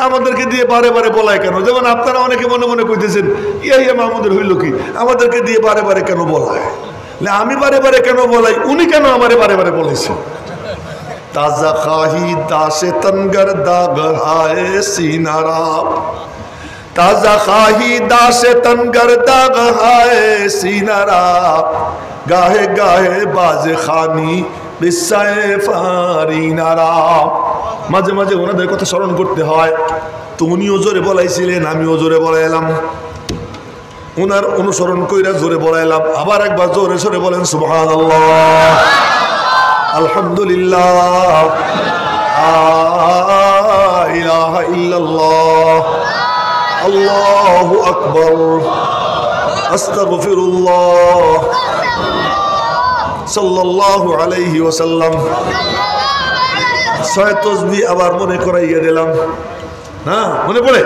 আমাদেরকে দিয়ে বারে বারে বলায় কেন? যেমন আপনারা অনেকে মনে মনে কইতেছেন ইয়া মাহমুদের হইল কি, আমাদেরকে দিয়ে বারে বারে কেন বলায়? আমি বারে বারে কেন বলাই, উনি কেন আমারে বারে বারে বলেছেন? তাজা খাহি দাসে তনগর দাগ হায় সিনারা, ताजा खाही दाशे तनगर दाग हाय सीनारा, गाहे गाहे बाजे खानी बिस्साए फारिनारा। মাঝে মাঝে ওনাদের কথা স্মরণ করতে হয়। তো উনিও জোরে বলাইছিলেন, আমিও জোরে বলাইলাম। উনার অনুসরণ কইরা জোরে বলাইলাম। আবার একবার জোরে সরে বলেন সুবহানাল্লাহ, আলহামদুলিল্লাহ, লা ইলাহা ইল্লাল্লাহ, আল্লাহু আকবার, আস্তাগফিরুল্লাহ, সাল্লাল্লাহু আলাইহি ওয়াসাল্লাম। 6 তাসবিহ আবার মনে করাইয়া দিলাম। না মনে পড়ে?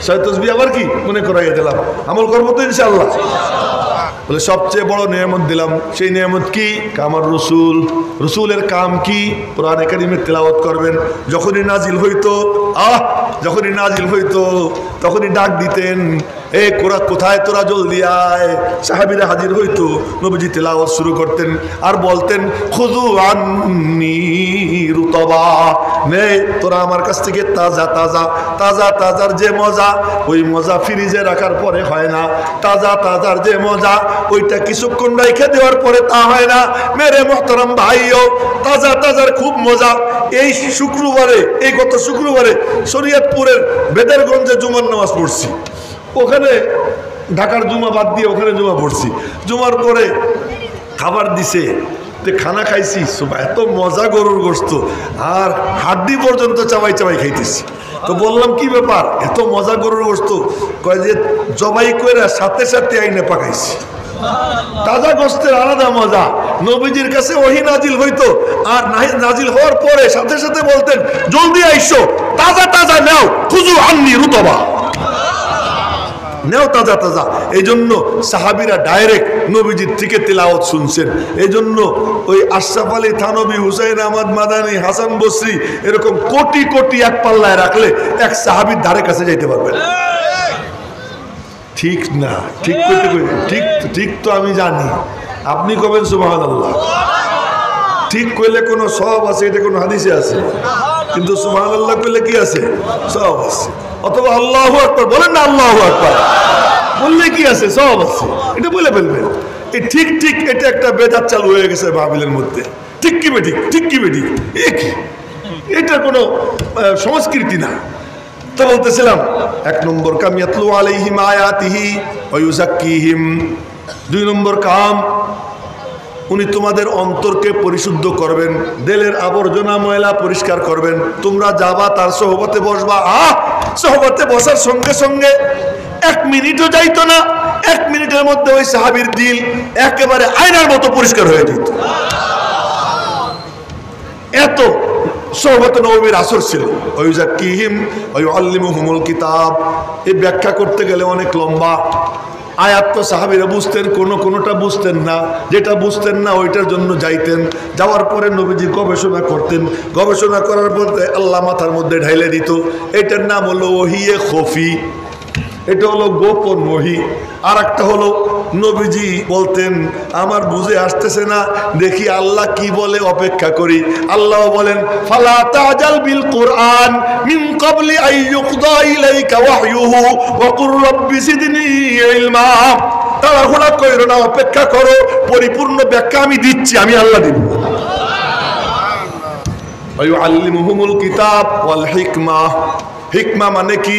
6 তাসবিহ আবার কি মনে করাইয়া দিলাম। আমল করবো তো ইনশাআল্লাহ। বলে সবচেয়ে বড় নিয়ামত দিলাম। সেই নিয়ামত কি? আমার রসুল। রসুলের কাম কি? কোরআনে কারিমের তেলাওয়াত করবেন। যখনই নাজিল হইতো যখনই নাজিল হইতো তখনই ডাক দিতেন, এ কোরআন কোথায় তোরা, জলদি আয়। সাহাবীরা হাজির হইতো, নবীজি তেলাওয়াত শুরু করতেন আর বলতেন খুযু আন্নী রুতবা, নে তোরা আমার কাছ থেকে তাজা তাজা তাজা তাজার যে মজা, ওই মজা ফ্রিজে রাখার পরে হয় না। তাজা তাজার যে মজা ওইটা কিছুক্ষণ রাইখে দেওয়ার পরে তা হয় না। মেরে মোহতারাম ভাইও, তাজা তাজার খুব মজা। এই শুক্রবারে, এই গত শুক্রবারে শরীয়তপুরের বেদেরগঞ্জে জুমার নামাজ পড়ছি। ওখানে ঢাকার জুমা বাদ দিয়ে ওখানে জুমা পড়ছি। জুমার পরে খাবার দিছে, খানা খাইছি, এত মজা গরুর গোশত আর হাড্ডি পর্যন্ত চাবাই চাবাই খাইতেছি। তো বললাম কি ব্যাপার, এত মজা গরুর গোশত? কয় যে জবাই করে সাথে সাথে আইনে পাকাইছি। তাজা গোশতের আলাদা মজা। নবীজির কাছে ওহী নাজিল হইতো আর নাজিল হওয়ার পরে সাথে সাথে বলতেন জলদি আইসো, তাজা তাজা নাও, খুযু আন্নী রুতবা, নেও তাজা তাজা। এই জন্য সাহাবিরা ডাইরেক্ট নবীজির থেকে তেলাওয়াত শুনছেন। এই জন্য ওই আশরাফ আলী থানবী, হুসাইন আহমদ মাদানী, হাসান বসরি এরকম কোটি কোটি এক পাল্লায় রাখলে এক সাহাবীর ধারে কাছে যাইতে পারবেন। ঠিক না? ঠিক করতে ঠিক ঠিক তো আমি জানি, আপনি কবেন সুবহানাল্লাহ। ঠিক কইলে কোনো সওয়াব আছে, এটা কোনো হাদিসে আছে? কিন্তু সুবহানাল্লাহ কইলে কি আছে? সওয়াব আছে। অথবা আল্লাহু আকবার বলেন না, আল্লাহু আকবার বললে কি আছে? সওয়াব আছে। এটা বলে ফেলবেন। এই ঠিক ঠিক এটা একটা বেদাত চালু হয়ে গেছে মাহফিলের মধ্যে। ঠিক কি বেঠিক, ঠিক কি বেঠিক, এটা কোনো সংস্কৃতি না। তো বলতেছিলাম 1 নম্বর কাম ইয়াতলু আলাইহিম আয়াতিহি ওয়া ইউযাক্কিহিম। 2 নম্বর কাম, উনি তোমাদের অন্তরকে পরিশুদ্ধ করবেন, দিলের আবর্জনা ময়লা পরিষ্কার করবেন। তোমরা যাবা তার সোহবতে বসবা, সোহবতে বসার সঙ্গে সঙ্গে 1 মিনিটও যাইতো না। 1 মিনিটের মধ্যে ওই সাহাবীর দিল একেবারে আয়নার মতো পরিষ্কার হয়ে যেত। এত সোহবতে নববীর আসর ছিল। ওয়াইযাক্কিহিম ওয়া ইউআল্লিমুহুমুল কিতাব। এই ব্যাখ্যা করতে গেলে অনেক লম্বা। আয়াত তো সাহাবীরা বুঝতেন, কোনোটা বুঝতেন না। যেটা বুঝতেন না ওইটার জন্য যাইতেন। যাওয়ার পরে নবীজি গবেষণা করতেন। গবেষণা করার পরে আল্লাহ মাথার মধ্যে ঢাইলে দিত। এটার নাম হলো ওহিয়ে খফি, এটা হলো গোপন ওহী। আর একটা হলো নবীজি বলতেন আমার বুঝে আসতেছে না, দেখি আল্লাহ কি বলে, অপেক্ষা করি। আল্লাহ বলেন ফালা তাজাল বিল কুরআন মিন ক্বাবলি আন ইউকদা ইলাইকা ওয়াহয়ুহু ওয়া কুর রাব্বি জিদনি ইলমা। তাড়াহুড়া কইরো না, অপেক্ষা করো, পরিপূর্ণ ব্যাখ্যা আমি দিচ্ছি, আমি আল্লাহ দিব। ওয়া ইউআল্লিমুহুমুল কিতাব ওয়াল হিকমা। হিকমা মানে কি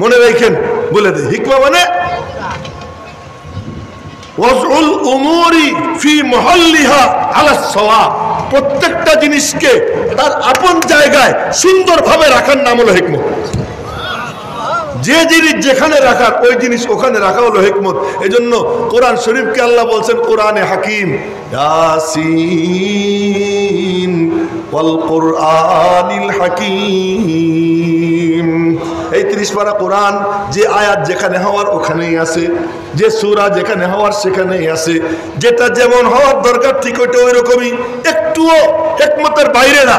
মনে রাখেন, বলে দেই। হিকমা মানে ওয়াজউল উমুরি ফি মুহাল্লিহা আলা সাওয়া। প্রত্যেকটা জিনিসকে তার আপন জায়গায় সুন্দরভাবে রাখার নাম হলো হিকমত। যে জিনিস যেখানে রাখার, ওই জিনিস ওখানে রাখা হলো হিকমত। এজন্য কোরআন শরীফকে আল্লাহ বলছেন কোরআনে হাকিম, ইয়াসিন ওয়াল কুরআনিল হাকিম। এই 30 পারা কোরআন, যে আয়াত যেখানে হওয়ার ওখানেই আছে, যে সূরা যেখানে হওয়ার সেখানেই আছে। যেটা যেমন হওয়ার দরকার ঠিক ওইটা ওই রকমই, একটুও হিকমতের বাইরে না।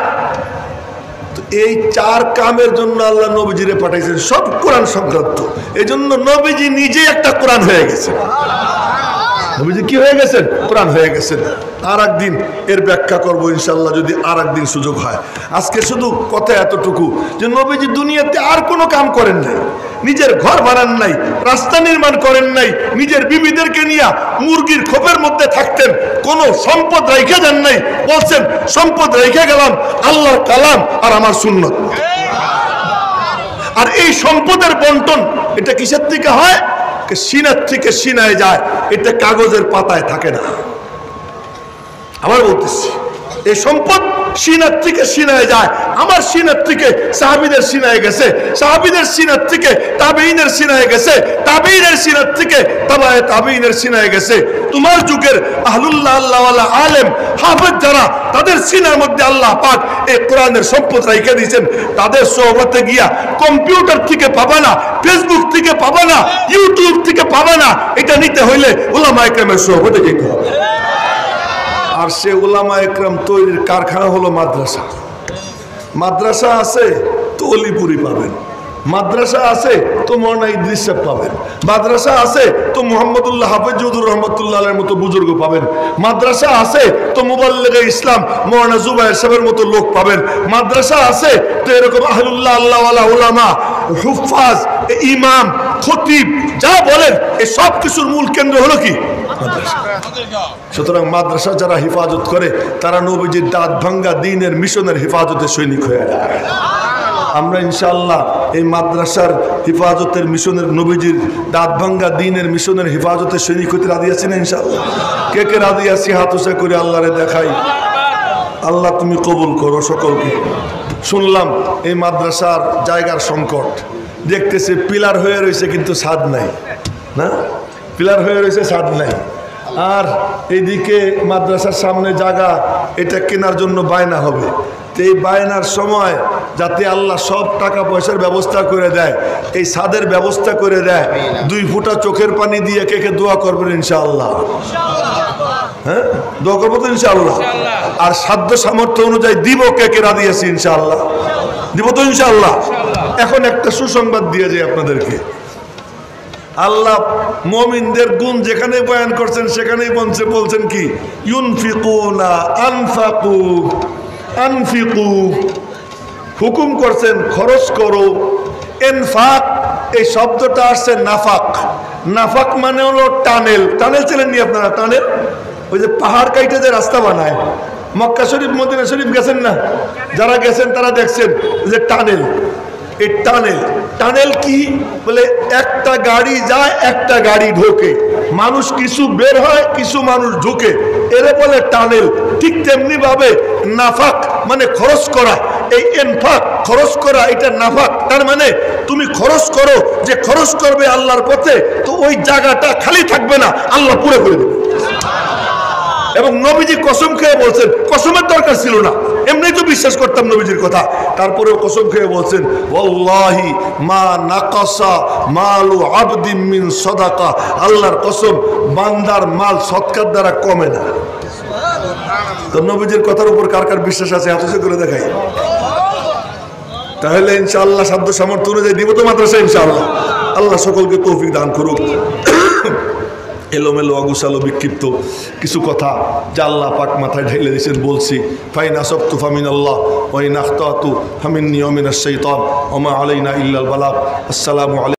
এই 4 কামের জন্য আল্লাহ নবীজিরে পাঠাইছেন, সব কোরআন সংক্রান্ত। এই জন্য নবীজি নিজে একটা কোরআন হয়ে গেছে। নবীজি কি হয়ে গেছেন? কোরআন হয়ে গেছেন। আর একদিন এর ব্যাখ্যা করবো ইনশাল্লাহ, যদি আর একদিন সুযোগ হয়। আজকে শুধু কথা এতটুকু যে নবীজি দুনিয়াতে আর কোনো কাম করেন নাই। নিজের ঘর বানান নাই, রাস্তা নির্মাণ করেন নাই, নিজের বিবিদেরকে নিয়ে মুরগির খোপের মধ্যে থাকতেন, কোনো সম্পদ রেখে দেন নাই। বলছেন সম্পদ রেখে গেলাম আল্লাহর কালাম আর আমার সুন্নত। আর এই সম্পদের বন্টন এটা কিসের থেকে হয়? সিনার থেকে সিনায় যায়, এটা কাগজের পাতায় থাকে না। আবার বলতেছি, এই সম্পদ সিনার থেকে সিনায় যায়। আমার সিনার থেকে সাহাবীদের সিনায় গেছে, সাহাবীদের সিনার থেকে তাবেঈনের সিনায় গেছে, তাবেঈনের সিনার থেকে তাবায়ে তাবেঈনের সিনায় গেছে। তোমার যুগের আহলুল্লাহ আল্লাহওয়ালা আলেম হাফেজ যারা, তাদের সিনার মধ্যে আল্লাহ পাক এই কোরআনের সম্পদ রেখে দিয়েছেন। তাদের সোহবতে গিয়া কম্পিউটার থেকে পাবা না, ফেসবুক থেকে পাবা না, ইউটিউব থেকে পাবা না। এটা নিতে হইলে উলামা ইকরামের সোহবতে যেতে হবে। আর সে উলামা একরাম তৈরির কারখানা হলো মাদ্রাসা। মাদ্রাসা আছে তো অলিপুরি পাবেন, মাদ্রাসা আছে তো মৌলানা ইদ্রিস সাহেব পাবেন, মাদ্রাসা আছে তো মুহাম্মদুল্লাহ হাফেজুর রহমতুল্লাহের মতো বুজুর্গ পাবেন, মাদ্রাসা আছে তো মুবাল্লিগে ইসলাম মৌলানা জুবায়ের সাহেবের মতো লোক পাবেন, মাদ্রাসা আছে তো এরকম আহলুল্লাহ আল্লাহওয়ালা উলামা, হুফাজ, ইমাম, খতিব যা বলেন এই সব কিছুর মূল কেন্দ্র হলো কি? মাদ্রাসা। সুতরাং মাদ্রাসা যারা হেফাজত করে তারা নবীজির দাঁত ভাঙ্গা দ্বীনের মিশনের হেফাজতের সৈনিক হয়ে যায়। আমরা ইনশাআল্লাহ এই মাদ্রাসার হেফাজতের মিশনের, নবীজির দাঁত ভাঙ্গা দ্বীনের মিশনের হেফাজতের সৈনিক হতে রাজি আছি না ইনশাআল্লাহ? কে কে রাজি আছি হাত উঁচা করে আল্লাহরে দেখাই। আল্লাহ তুমি কবুল করো সকলকে। শুনলাম এই মাদ্রাসার জায়গার সংকট, দেখতেছে পিলার হয়ে রয়েছে কিন্তু ছাদ নাই, না পিলার হয়ে রয়েছে ছাদ নাই। আর এইদিকে মাদ্রাসার সামনে জায়গা, এটা কেনার জন্য বায়না হবে। তো এই বায়নার সময় যাতে আল্লাহ সব টাকা পয়সার ব্যবস্থা করে দেয়, এই ছাদের ব্যবস্থা করে দেয়, 2 ফোঁটা চোখের পানি দিয়ে কে কে দোয়া করবেন ইনশাআল্লাহ? হ্যাঁ, দোয়া করবো তো ইনশাআল্লাহ। আর সাধ্য সামর্থ্য অনুযায়ী দিব, কে কে রাজি আছি ইনশাআল্লাহ? দিব তো ইনশাআল্লাহ। এখন একটা সুসংবাদ দিয়ে যাই আপনাদেরকে। আল্লাহ মুমিনদের গুণ যেখানে বয়ান করছেন সেখানেই বলছেন কি? ইউনফিকুনা, আনফাকু, আনফিকু, হুকুম করছেন খরচ করো। ইনফাক এই শব্দটা আসছে নাফাক। নাফাক মানে হলো টানেল। টানেল চেনেন নি আপনারা? টানেল ওই যে পাহাড় কাইটে যে রাস্তা বানায়। মক্কা শরীফ, মদিনা শরীফ গেছেন না? যারা গেছেন তারা দেখছেন যে টানেল। এই টানেল, টানেল কি বলে? একটা গাড়ি যায়, একটা গাড়ি ঢোকে, মানুষ কিছু বের হয়, কিছু মানুষ ঢুকে, এরে বলে টানেল। ঠিক তেমনি ভাবে নাফাক মানে খরচ করা। এই ইনফাক খরচ করা, এটা নাফাক। তার মানে তুমি খরচ করো, যে খরচ করবে আল্লাহর পথে, তো ওই জায়গাটা খালি থাকবে না, আল্লাহ পুরো করে দেবে। এবং নবীজি কসম খেয়ে বলছেন, কসমের দরকার ছিল না, এমনি তো বিশ্বাস করতাম নবীজির কথা, তারপরেও কসম খেয়ে বলছেন, ওয়াল্লাহি মা নাকাসা মালু আবদিন মিন সাদাকা। আল্লাহর কসম, বান্দার মাল সদকার দ্বারা কমে না। তো নবীজির কথার উপর কার কার বিশ্বাস আছে হাত উঁচু করে দেখাই। তাহলে ইনশাআল্লাহ সাধ্য সামর্থ্য অনুযায়ী দিব তো মাদ্রাসা ইনশাআল্লাহ। আল্লাহ সকলকে তৌফিক দান করুক। এলোমেলো অগুসালো বিক্ষিপ্ত কিছু কথা যা আল্লাহ পাক মাথায় ঢেলে দিয়েছেন বলছি। ফাইন আসবতু ফামিনাল্লাহ ওয়া ইন আখতাতু ফামিন্নী ওয়া মিনাশ শাইতান ওয়া মা আলাইনা ইল্লাল বালাগ। আসসালামু আলাইকুম।